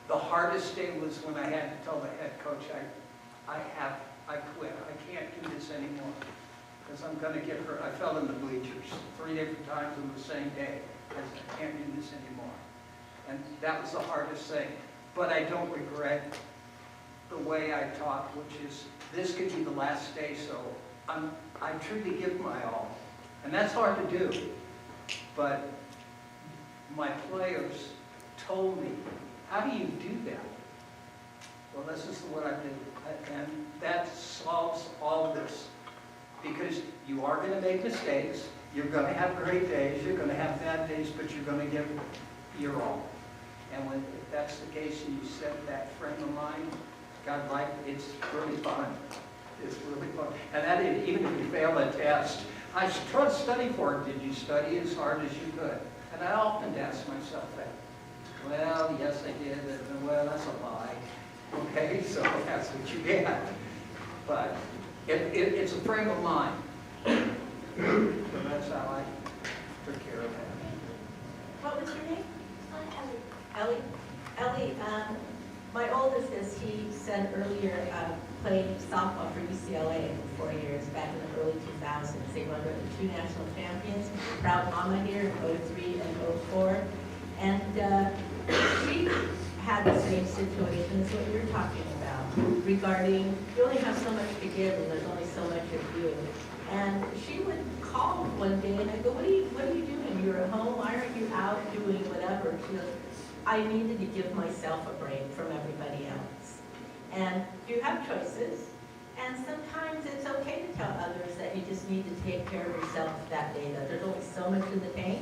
The hardest day was when I had to tell the head coach, I quit. I can't do this anymore because I'm going to get hurt. I fell in the bleachers 3 different times on the same day. I said, I can't do this anymore. And that was the hardest thing. But I don't regret the way I taught, which is this could be the last day, so I truly give my all. And that's hard to do. But my players told me, how do you do that? Well, this is what I do. And that solves all of this. Because you are going to make mistakes. You're going to have great days. You're going to have bad days, but you're going to give your all. And if that's the case and you set that frame of mind, God, like, it's really fun. It's really fun. And that is, even if you fail a test, I try to study for it. Did you study as hard as you could? And I often ask myself that. Well, yes, I did. And, well, that's a lie. Okay, so that's what you get. But it's a frame of mind. So that's how I took care of that. What was your name? Ellie. Ellie, my oldest, as he said earlier, played softball for UCLA for 4 years back in the early 2000s. They won the 2 national champions. Proud mama here in 03 and 04. And she had the same situation as what you're talking about regarding you only have so much to give and there's only so much of you. And she would call one day and I go, what are you doing? You're at home, why aren't you out doing whatever? She goes, I needed to give myself a break from everybody else. And you have choices, and sometimes it's okay to tell others that you just need to take care of yourself that day, that there's only so much in the tank,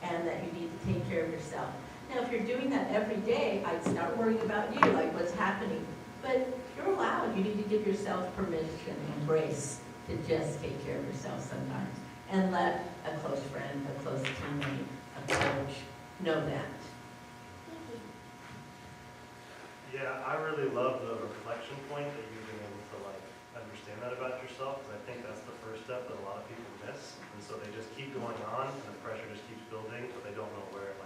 and that you need to take care of yourself. Now, if you're doing that every day, I'd start worrying about you, like what's happening. But you're allowed, you need to give yourself permission and grace to just take care of yourself sometimes. And let a close friend, a close teammate, a coach know that. Yeah, I really love the reflection point that you've been able to understand that about yourself, because I think that's the first step that a lot of people miss. And so they just keep going on, and the pressure just keeps building, but they don't know where it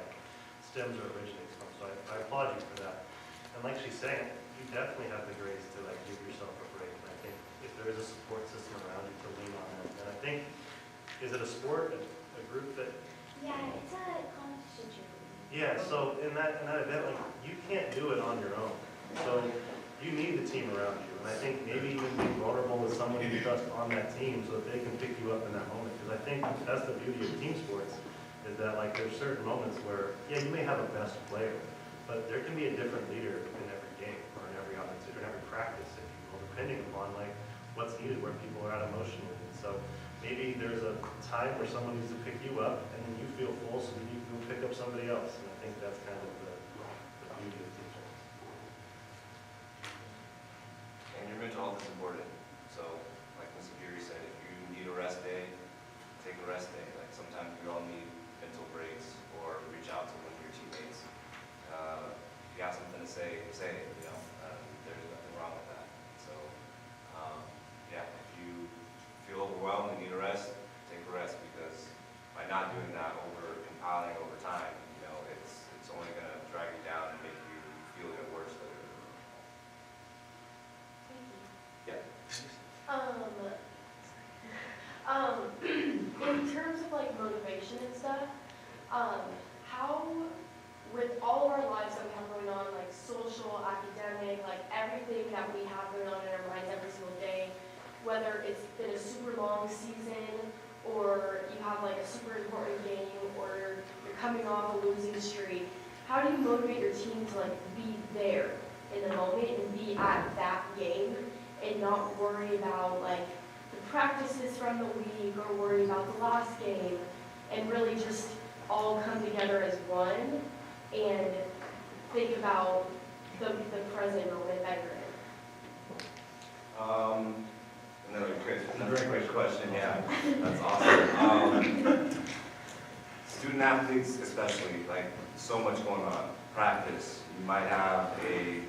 stems or originates from. So I applaud you for that. And like she's saying, you definitely have the grace to give yourself a break. And I think if there is a support system around you to lean on it, and I think, is it a sport, a group that? Yeah, it's a competition cheerleading. Yeah, so in that event, you can't do it on your own. So you need the team around you. And I think maybe even being vulnerable with someone you trust on that team so that they can pick you up in that moment. Because I think that's the beauty of team sports, is that there's certain moments where, yeah, you may have a best player, but there can be a different leader in every game or in every opportunity, or in every practice, if you will, depending upon what's needed, where people are at maybe there's a time where someone needs to pick you up, and then you feel full, so then you can go pick up somebody else. And I think that's kind of the beauty of teaching. And your mental health is important. So, like Mr. Geary said, if you need a rest day, take a rest day. Like sometimes we all need mental breaks or reach out to one of your teammates. If you have something to say, say it, you know, there's nothing wrong with that. So, yeah, if you feel overwhelmed and need a rest, take a rest, because by not doing that compiling over time, you know, it's only going to drag you down and make you feel even worse later. Yeah. In terms of like motivation and stuff, how, with all of our lives that we have going on, like social, academic, like everything that we have going on in our minds every single day, whether it's been a super long season, or you have like a super important game, or you're coming off a losing streak, how do you motivate your team to like be there in the moment and be at that game and not worry about like the practices from the week or worry about the last game, and really just all come together as one and think about the present moment that you're in? Another great question, yeah, that's awesome. Student athletes especially, like so much going on. Practice, you might have a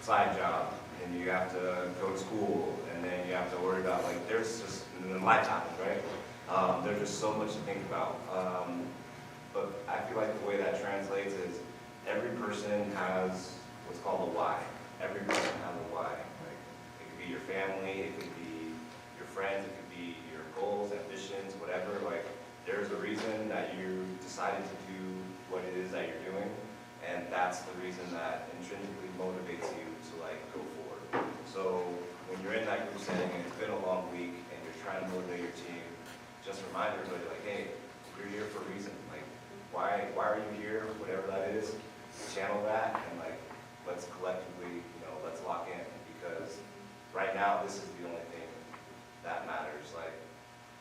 side job, and you have to go to school, and then you have to worry about, like, there's just, and then life happens, right? There's just so much to think about. But I feel like the way that translates is every person has what's called a why. Every person has a why. Like, it could be your family, it could be your friends, it could be your goals, ambitions, whatever. Like, there's a reason that you decided to do what it is that you're doing, and that's the reason that intrinsically motivates you to, like, go forward. So when you're in that group setting and it's been a long week and you're trying to motivate your team, just remind everybody, like, hey, you're here for a reason. Like, why are you here? Whatever that is, channel that, and like, let's collectively, let's lock in, because right now this is the only thing that matters. Like,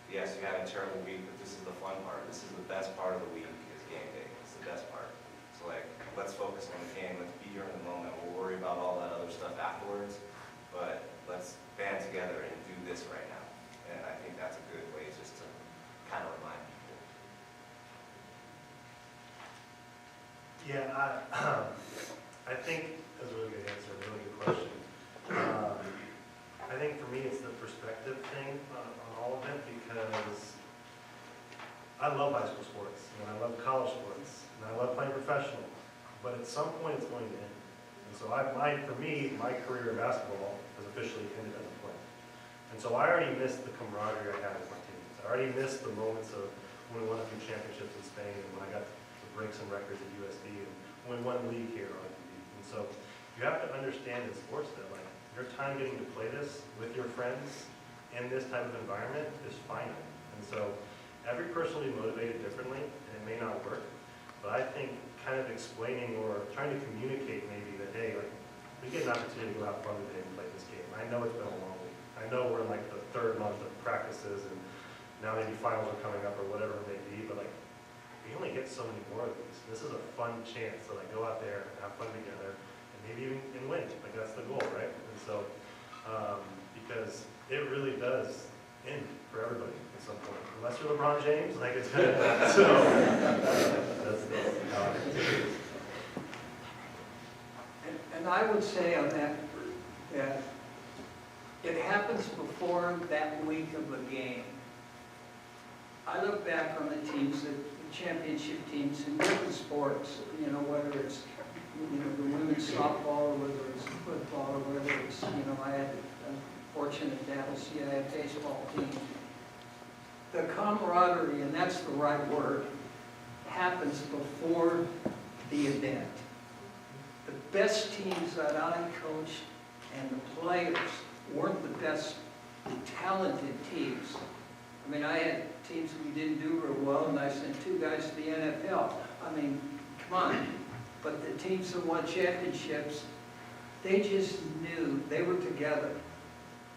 yes, you had a terrible week, but this is the fun part. This is the best part of the week, is game day. It's the best part. So like, let's focus on the game. Let's be here in the moment. We'll worry about all that other stuff afterwards, but let's band together and do this right now. And I think that's a good way just to kind of remind people. Yeah, I think that's a really good answer, a really good question. I think for me it's the perspective thing on all of it, because I love high school sports, and I love college sports, and I love playing professional, but at some point it's going to end. And so for me, my career in basketball has officially ended as a player. And so I already missed the camaraderie I had with my teammates. I already missed the moments of when we won a few championships in Spain, and when I got to break some records at USD, and when we won league here on TV. And so you have to understand in sports that like your time getting to play this with your friends in this type of environment is finite. And so every person will be motivated differently, and it may not work. But I think kind of explaining or trying to communicate maybe that, hey, like, we get an opportunity to go have fun today and play this game. I know it's been a long week. I know we're in like the third month of practices, and now maybe finals are coming up or whatever it may be, but like, we only get so many more of these. This is a fun chance to like go out there and have fun together, and maybe even and win. Like, that's the goal, right? And so, because it really does end for everybody at some point. Unless you're LeBron James, like it's kind of, so that's how I think. And I would say on that it happens before that week of the game. I look back on the teams, the championship teams in different sports, whether it's, the women's softball, or whether it's football, or whether it's, I had a fortunate to have a CIA baseball team. The camaraderie, and that's the right word, happens before the event. The best teams that I coached and the players weren't the best talented teams. I mean, I had teams that we didn't do real well, and I sent 2 guys to the NFL. I mean, come on. But the teams that won championships, they just knew they were together.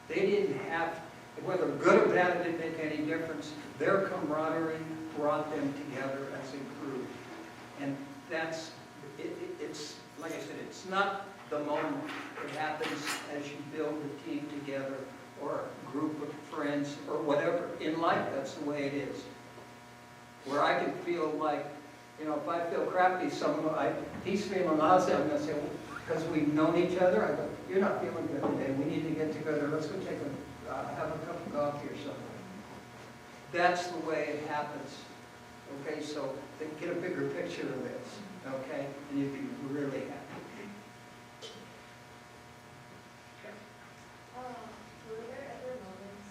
They didn't have Whether good or bad, it didn't make any difference. Their camaraderie brought them together as a group. And that's, it's, like I said, it's not the moment. It happens as you build a team together or a group of friends or whatever. In life, that's the way it is. Where I can feel like, you know, if I feel crappy, he's feeling lousy, I'm going to say, well, because we've known each other, I go, you're not feeling good today, we need to get together, let's go have a cup of coffee or something. That's the way it happens. Okay, so get a bigger picture of this, okay? And you'd be really happy. Were there ever moments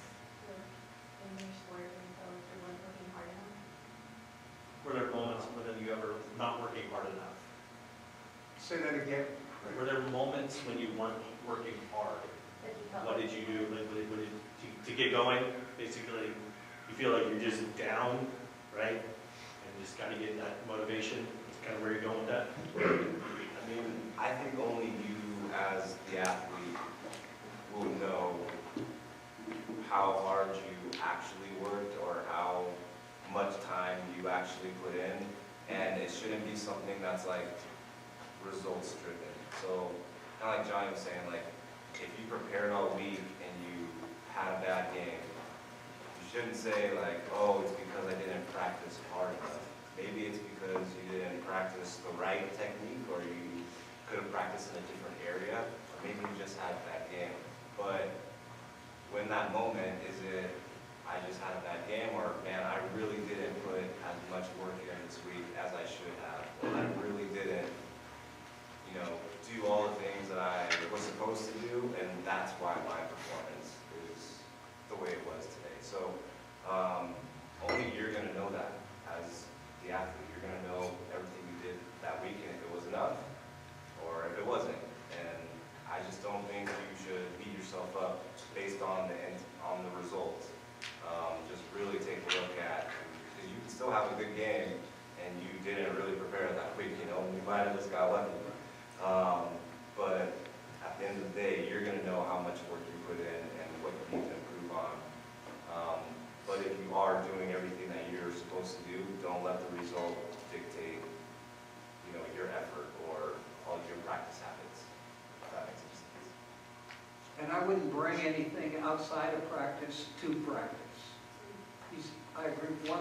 in your sport when you felt like you weren't working hard enough? Were there moments when you ever not working hard enough? Say that again. Were there moments when you weren't working hard? That you felt What did you do to get going? Basically, you feel like you're just down, right? And just got to get that motivation. That's kind of where you're going with that. I mean, I think only you as the athlete will know how hard you actually worked or how much time you actually put in. And it shouldn't be something that's like results driven. So kind of like Johnny was saying, like if you prepared all week and you had a bad game, you shouldn't say like, oh, it's because I didn't practice hard enough. Maybe it's because you didn't practice the right technique, or you could have practiced in a different area, or maybe you just had a bad game. But when that moment, is it, I just had a bad game, or man, I really didn't put as much work in this week as I should have, or I really didn't, you know, do all the things that I was supposed to do, and that's why my performance is the way it was today. So only you're going to know that as the athlete. You're going to know everything you did that week, and if it was enough, or if it wasn't. And I just don't think you should beat yourself up based on the results. Just really take a look at, because you can still have a good game, and you didn't really prepare that week. You know, you might have just got lucky. But at the end of the day, you're going to know how much work you put in and what you need to improve on. But if you are doing everything that you're supposed to do, don't let the result dictate, you know, your effort or all your practice habits. If that makes any sense. And I wouldn't bring anything outside of practice to practice. I agree 100%.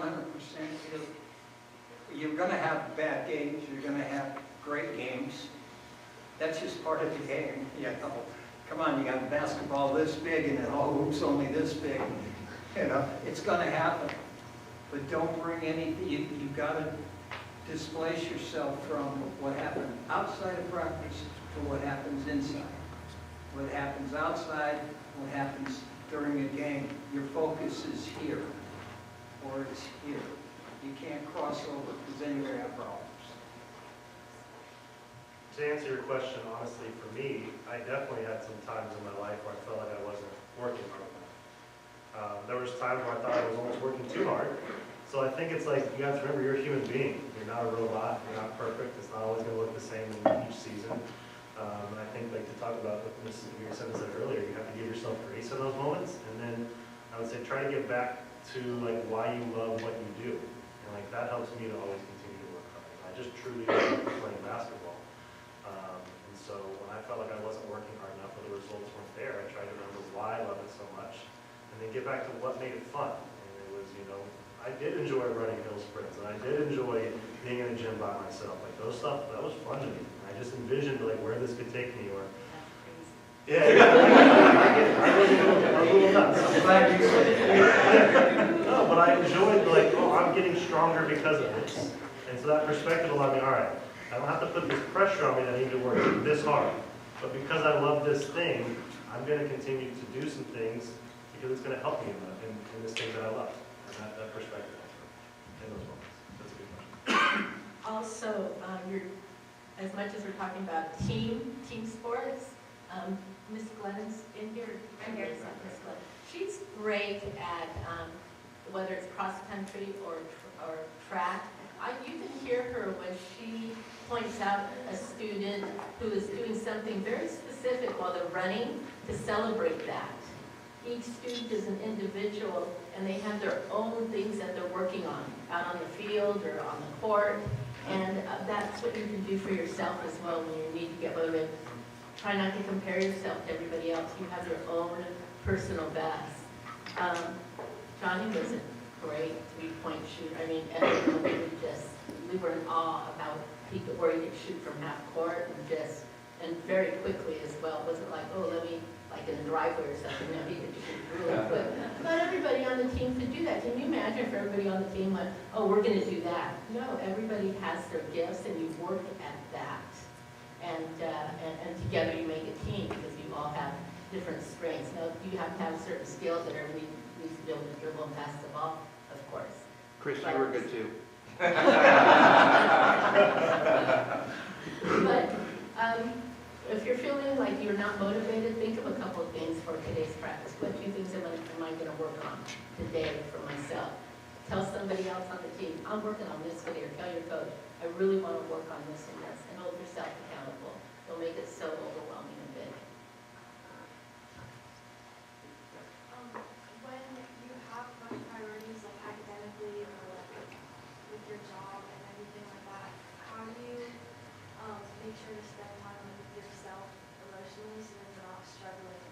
You're going to have bad games. You're going to have great games. That's just part of the game. You know, come on, you got basketball this big and then all hoops only this big. You know, it's going to happen. But don't bring anything. You've got to displace yourself from what happened outside of practice to what happens inside. What happens outside, what happens during a game. Your focus is here, or it's here. You can't cross over, because then you're going to have problems. To answer your question, honestly, for me, I definitely had some times in my life where I felt like I wasn't working hard enough. There was times where I thought I was almost working too hard. So I think it's like, you have to remember, you're a human being. You're not a robot. You're not perfect. It's not always going to look the same in each season. And I think, like, to talk about what Mrs. Weir said earlier, you have to give yourself grace in those moments. And then I would say try to get back to, like, why you love what you do. And, like, that helps me to always continue to work hard. I just truly love playing basketball. And so when I felt like I wasn't working hard enough or the results weren't there, I tried to remember why I love it so much. And then get back to what made it fun. And it was, you know, I did enjoy running hill sprints, and I did enjoy being in the gym by myself. Like, those stuff, that was fun to me. I just envisioned, like, where this could take me, or... Yeah, I was a little nuts. I'm glad you said it. No, but I enjoyed, like, oh, I'm getting stronger because of this. And so that perspective allowed me, all right, I don't have to put this pressure on me that I need to work this hard. But because I love this thing, I'm going to continue to do some things because it's going to help me in this thing that I love. And that perspective in those moments. That's a good question. Also, as much as we're talking about team sports, Miss Glenn's in here. I'm here. Miss Glenn. She's great at whether it's cross country or track. You can hear her when she points out a student who is doing something very specific while they're running to celebrate that. each student is an individual, and they have their own things that they're working on, out on the field or on the court. And that's what you can do for yourself as well when you need to get motivated. Try not to compare yourself to everybody else. You have your own personal best. Johnny was a great three-point shooter. I mean, everyone, we were in awe about where he could shoot from half court and very quickly as well. It wasn't like, oh, let me, like in a driveway or something, no, he could shoot really quick. Not everybody on the team could do that. Can you imagine if everybody on the team went, oh, we're gonna do that? No, everybody has their gifts and you work at that. And together you make a team because you all have different strengths. Now, you have to have certain skills that everybody needs to be able to dribble and pass the ball, of course. Chris, you were good too. But if you're feeling like you're not motivated, think of a couple of things for today's practice. What 2 things am I going to work on today for myself? Tell somebody else on the team, I'm working on this today, or tell your coach, I really want to work on this and this, and hold yourself accountable. It'll make it so overwhelming a bit. When you have much priorities like academically or like with your job and everything like that, how do you make sure to spend time with yourself emotionally so that you're not struggling?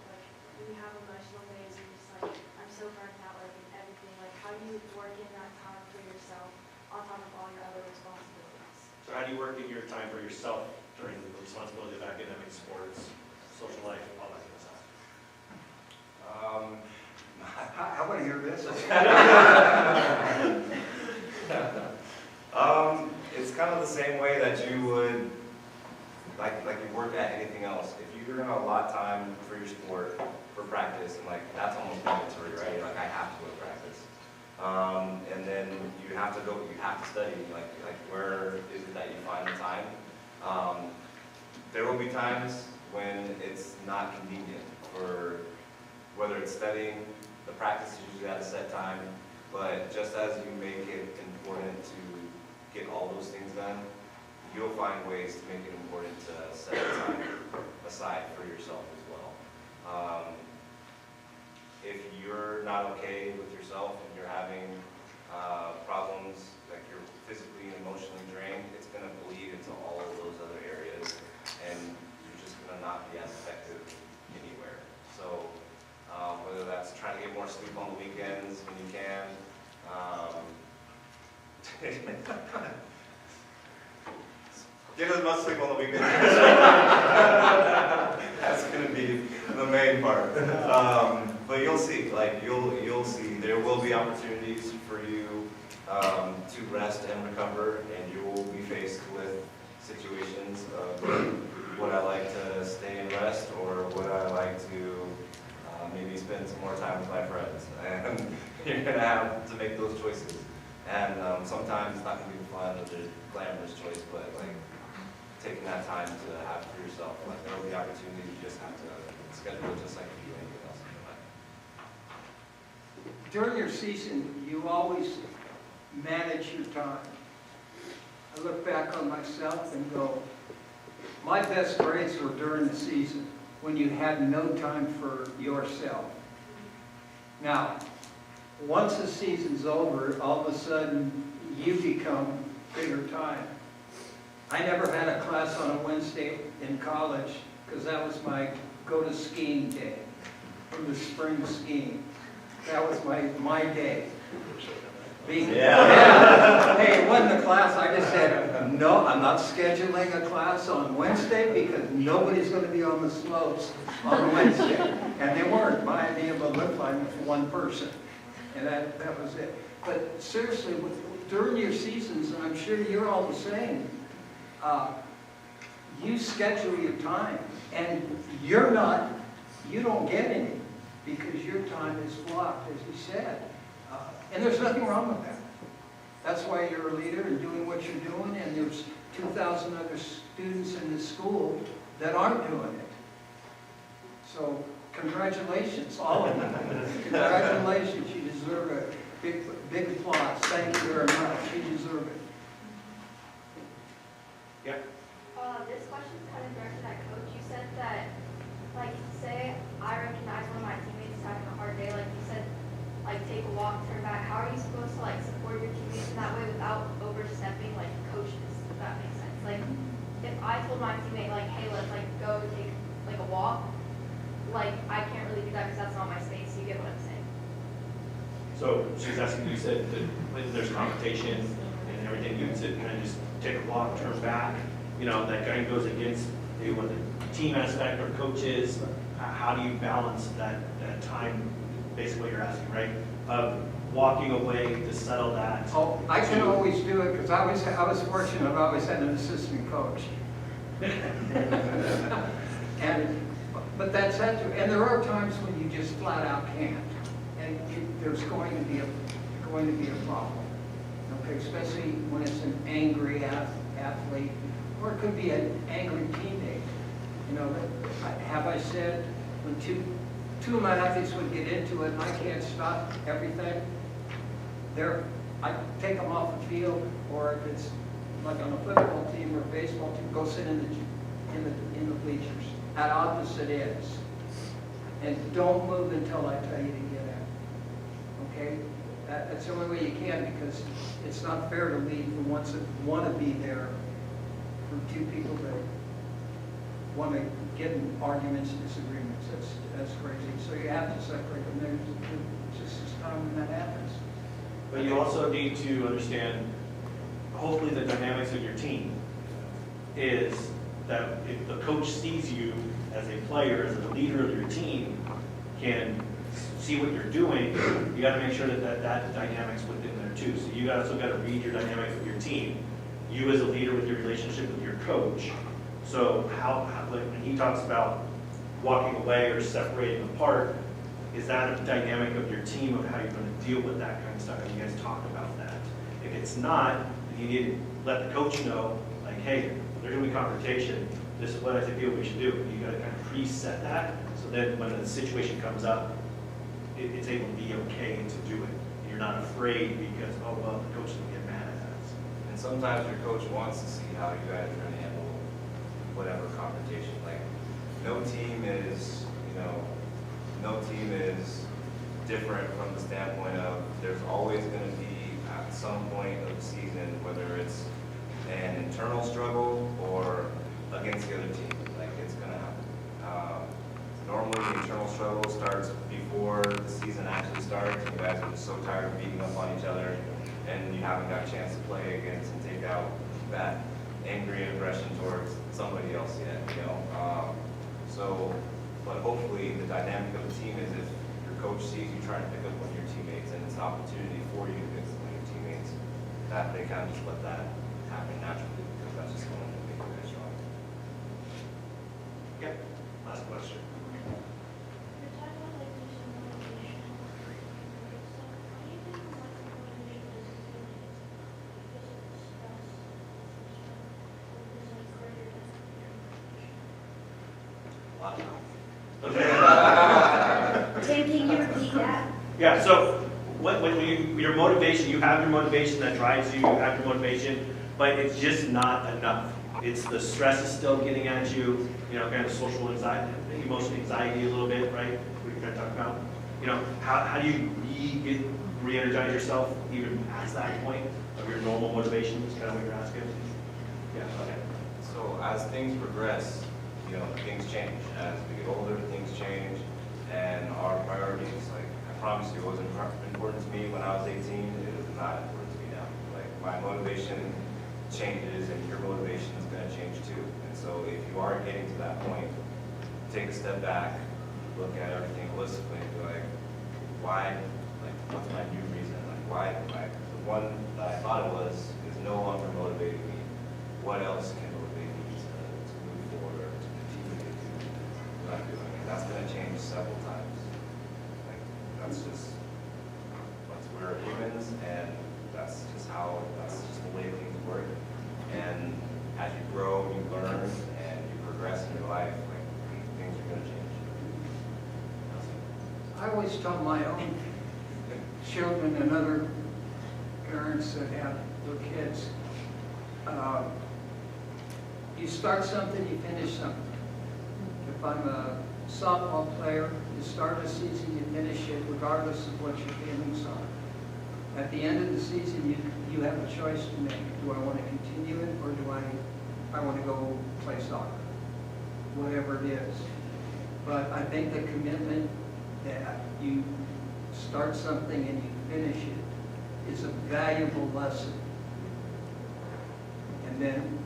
Like when you have emotional days, you're just like, I'm so burnt out, like in everything. Like how do you work in that time for yourself on top of all your other responsibilities? So how do you work in your time for yourself during the responsibility of academic, sports, social life, all that kind of stuff? I want to hear this. It's kind of the same way that you would, like you work at anything else. If you're gonna allot time for your sport, for practice, and like that's almost mandatory, right? Like I have to go to practice. And then you have to go, you have to study. Like where is it that you find the time? There will be times when it's not convenient for whether it's studying. The practice is usually at a set time, but just as you make it important to get all those things done, you'll find ways to make it important to set time aside for yourself as well. If you're not okay with yourself and you're having problems, like you're physically and emotionally drained, it's going to bleed into all of those other areas, and you're just going to not be as effective anywhere. So whether that's trying to get more sleep on the weekends when you can, get as much sleep on the weekends. That's going to be the main part. But you'll see, like you'll see, there will be opportunities for you to rest and recover, and you will be faced with situations of would I like to stay and rest, or would I like to maybe spend some more time with my friends? And you're going to have to make those choices. And sometimes it's not going to be the fun or the glamorous choice, but like taking that time to have for yourself. Like there will be opportunities, you just have to schedule it just like you do anything else in your life. During your season, you always manage your time. I look back on myself and go, my best grades were during the season when you had no time for yourself. Now, once the season's over, all of a sudden you become bigger time. I never had a class on a Wednesday in college because that was my go to skiing day, from the spring skiing. That was my day. Yeah. Hey, it wasn't a class. I just said, no, I'm not scheduling a class on Wednesday because nobody's going to be on the slopes on Wednesday. And they weren't. My idea of a lip line was for one person. And that was it. But seriously, during your seasons, and I'm sure you're all the same, you schedule your time. And you don't get any because your time is blocked, as you said. And there's nothing wrong with that. That's why you're a leader and doing what you're doing, and there's 2,000 other students in the school that aren't doing it. So congratulations, all of you. Congratulations, you deserve a big applause. Thank you very much, you deserve it. Yeah. This question is kind of directed at Coach. You said that, like, say I recognize one of my teammates is having take a walk, turn back, how are you supposed to like support your teammates in that way without overstepping like coaches, if that makes sense? Like, if I told my teammate like, hey, let's like go take like a walk, like I can't really do that because that's not my space, you get what I'm saying? So she's asking, you said that when there's confrontation and everything, you sit and kind of just take a walk, turn back, you know, that kind of goes against maybe what the team aspect or coaches. How do you balance that time, basically what you're asking, right? Of walking away to settle that. Oh, I can always do it, because I was fortunate, I've always had an assistant coach. But that's that too, and there are times when you just flat out can't, and there's going to be a problem. Okay, especially when it's an angry athlete, or it could be an angry teammate. You know, have I said when two of my athletes would get into it and I can't stop everything, I take them off the field, or if it's like on a football team or a baseball team, go sit in the bleachers at opposite ends. And don't move until I tell you to get out. Okay? That's the only way you can, because it's not fair to leave the ones that want to be there for two people that want to get in arguments, disagreements. That's crazy. So you have to separate them. There's just this time when that happens. But you also need to understand, hopefully the dynamics of your team is that if the coach sees you as a player, as a leader of your team, can see what you're doing, you got to make sure that dynamic's within there too. So you also got to read your dynamics with your team. You as a leader with your relationship with your coach. So like when he talks about walking away or separating apart, is that a dynamic of your team of how you're going to deal with that kind of stuff? And you guys talk about that. If it's not, then you need to let the coach know, like, hey, there's going to be confrontation. This is what I feel we should do. You got to kind of preset that, so then when the situation comes up, it's able to be okay to do it. You're not afraid because, oh, well, the coach will get mad at us. And sometimes your coach wants to see how you guys are going to handle whatever confrontation. Like, no team is, no team is different from the standpoint of there's always going to be at some point of the season, whether it's an internal struggle or against the other team. Like, it's going to happen. Normally, the internal struggle starts before the season actually starts. You guys are just so tired of beating up on each other, and you haven't got a chance to play against and take out that angry aggression towards somebody else yet, but hopefully the dynamic of the team is if your coach sees you trying to pick up one of your teammates and it's an opportunity for you to pick up one of your teammates, that they kind of just let that happen naturally, because that's just going to make you guys strong. Okay, last question. You're talking about like there's some motivation. So how do you think like motivation is accumulated? Because of the stress, or is it greater than your motivation? A lot of Tim, can you repeat that? Yeah, so when your motivation, you have your motivation that drives you, you have your motivation, but it's just not enough. It's the stress is still getting at you, kind of social anxiety, emotional anxiety a little bit, right? What you're kind of talking about. How do you re-energize yourself even past that point of your normal motivation? Is kind of what you're asking. Yeah, okay. So as things progress, things change. As we get older, things change, and our priorities, like I promise you, it wasn't important to me when I was 18, it is not important to me now. Like, my motivation changes, and your motivation is going to change too. And so if you are getting to that point, take a step back, look at everything holistically, and be like, why, like, what's my new reason? Like, why, the one that I thought it was is no longer motivating me. What else can motivate me to move forward or to continue to do what I'm doing? And that's going to change several times. Like, that's just, we're humans, and that's just the way things work. And as you grow, you learn, and you progress in your life, like, things are going to change. I always tell my own children and other parents that have their kids, you start something, you finish something. If I'm a softball player, you start a season, you finish it regardless of what your feelings are. At the end of the season, you have a choice to make. Do I want to continue it, or do I want to go play soccer? Whatever it is. But I think the commitment that you start something and you finish it is a valuable lesson. And then,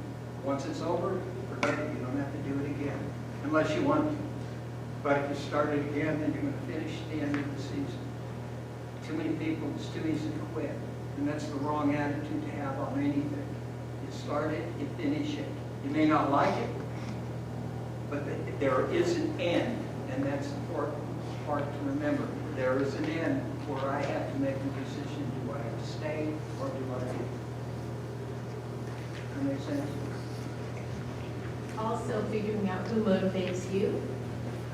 once it's over, forget it. You don't have to do it again, unless you want to. But if you start it again, then you're going to finish at the end of the season. Too many people, it's too easy to quit. And that's the wrong attitude to have on anything. You start it, you finish it. You may not like it, but there is an end, and that's the important part to remember. There is an end where I have to make a decision. Do I have to stay, or do I leave? That makes sense? Also figuring out who motivates you.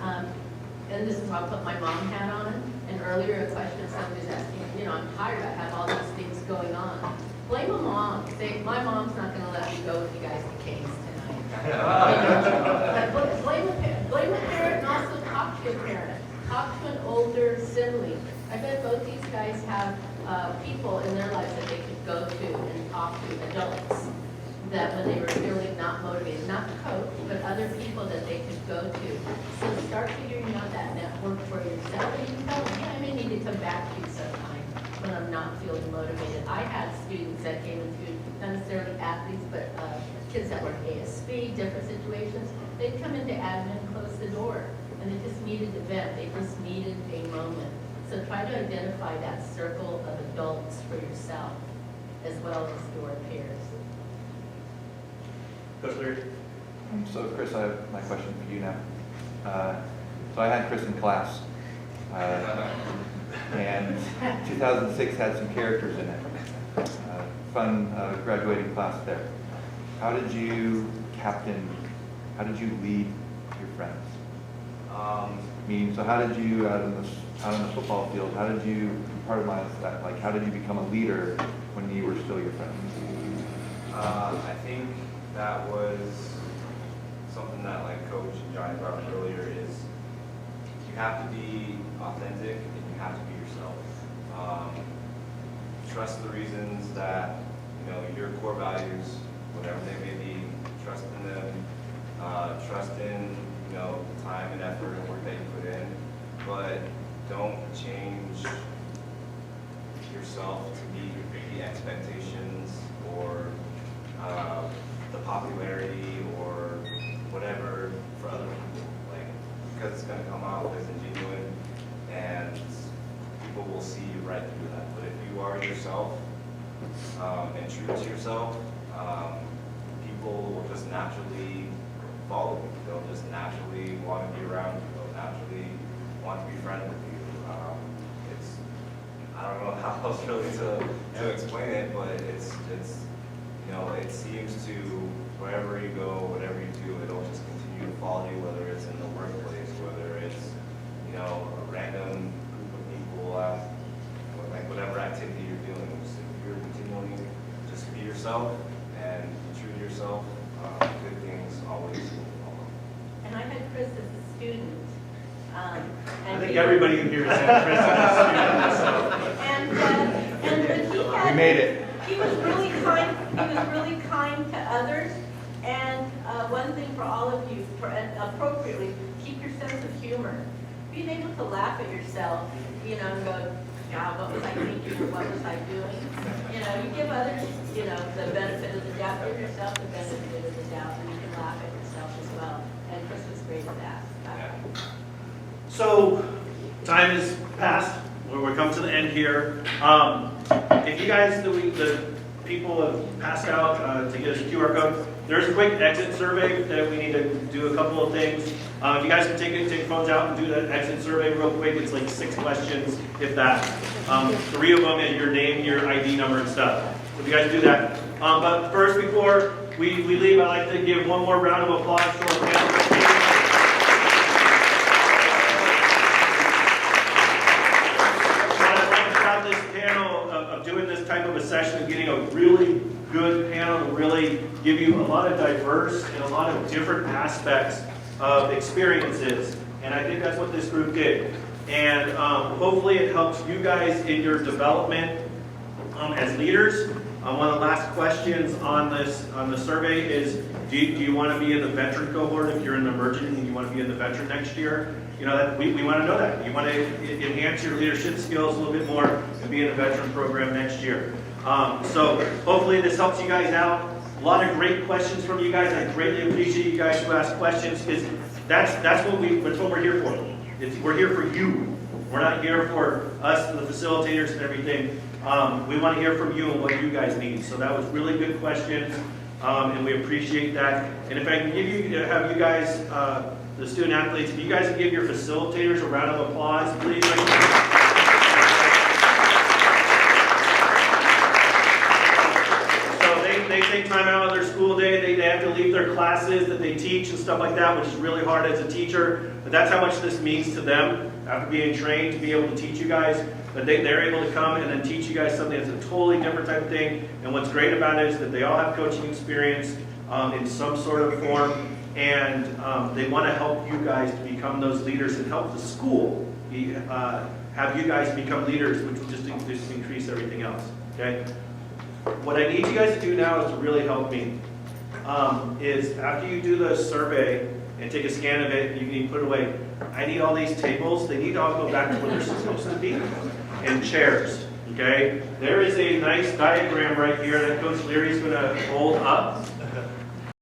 And this is why I put my mom hat on. And earlier a question somebody was asking, I'm tired, I have all these things going on. Blame a mom. Say, my mom's not going to let me go with you guys to Kings tonight. Blame a parent and also talk to a parent. Talk to an older sibling. I bet both these guys have people in their lives that they could go to and talk to, adults, that when they were feeling not motivated, not the coach, but other people that they could go to. So start figuring out that network for yourself. And you can tell them, I may need to come back to you sometime when I'm not feeling motivated. I had students that came into, not necessarily athletes, but kids that were ASB, different situations. They'd come into admin, close the door, and they just needed a vent. They just needed a moment. So try to identify that circle of adults for yourself, as well as your peers. Coach Leary? So Chris, I have my question for you now. So I had Chris in class, and 2006 had some characters in it. Fun graduating class there. How did you lead your friends? So how did you, out in the football field, how did you compartmentalize that? Like, how did you become a leader when you were still your friends? I think that was something that Coach and Johnny brought up earlier is you have to be authentic and you have to be yourself. Trust the reasons that, your core values, whatever they may be, trust in them, trust in, the time and effort and work that you put in, but don't change yourself to meet the expectations or the popularity or whatever for other people, because it's going to come out as ingenuine and people will see you right through that. But if you are yourself and true to yourself, people will just naturally follow you. They'll just naturally want to be around you. They'll naturally want to be friends with you. I don't know how else really to explain it, but it's it seems to, wherever you go, whatever you do, it'll just continue to follow you, whether it's in the workplace, whether it's, a random group of people, whatever activity you're doing. Just if you're continually just be yourself and be true to yourself, good things always will follow. And I had Chris as a student. I think everybody in here has had Chris as a student. We made it. He was really kind. He was really kind to others. And one thing for all of you, appropriately, keep your sense of humor. Being able to laugh at yourself, and go, God, what was I thinking or what was I doing? You give others, the benefit of the doubt. Give yourself the benefit of the doubt, and you can laugh at yourself as well. And Chris was great at that. So, time has passed. We're coming to the end here. If you guys, the people have passed out to get us a QR code, there's a quick exit survey that we need to do a couple of things. If you guys can take your phones out and do that exit survey real quick, it's 6 questions, if that. 3 of them is your name, your ID number, and stuff. So if you guys do that. But first, before we leave, I'd like to give one more round of applause to our panel. Doing this type of a session and getting a really good panel to really give you a lot of diverse and a lot of different aspects of experiences. And I think that's what this group did. And hopefully it helps you guys in your development as leaders. One of the last questions on the survey is, do you want to be in the veteran cohort if you're in the emergent and you want to be in the veteran next year? You know, that we want to know that. You want to enhance your leadership skills a little bit more and be in the veteran program next year. So hopefully this helps you guys out. A lot of great questions from you guys. I greatly appreciate you guys who ask questions, because that's what we're here for. We're here for you. We're not here for us, the facilitators and everything. We want to hear from you and what you guys need. So that was really good questions, and we appreciate that. And if I can have you guys, the student athletes, if you guys can give your facilitators a round of applause, please. They take time out of their school day. They have to leave their classes that they teach and stuff like that, which is really hard as a teacher. But that's how much this means to them after being trained to be able to teach you guys. But they're able to come and then teach you guys something that's a totally different type of thing. And what's great about it is that they all have coaching experience in some sort of form. And they want to help you guys to become those leaders and help the school have you guys become leaders, which will just increase everything else. Okay? What I need you guys to do now is to really help me. Is after you do the survey and take a scan of it, you can put it away. I need all these tables. They need to all go back to where they're supposed to be. And chairs. Okay? There is a nice diagram right here that Coach Leary is going to hold up.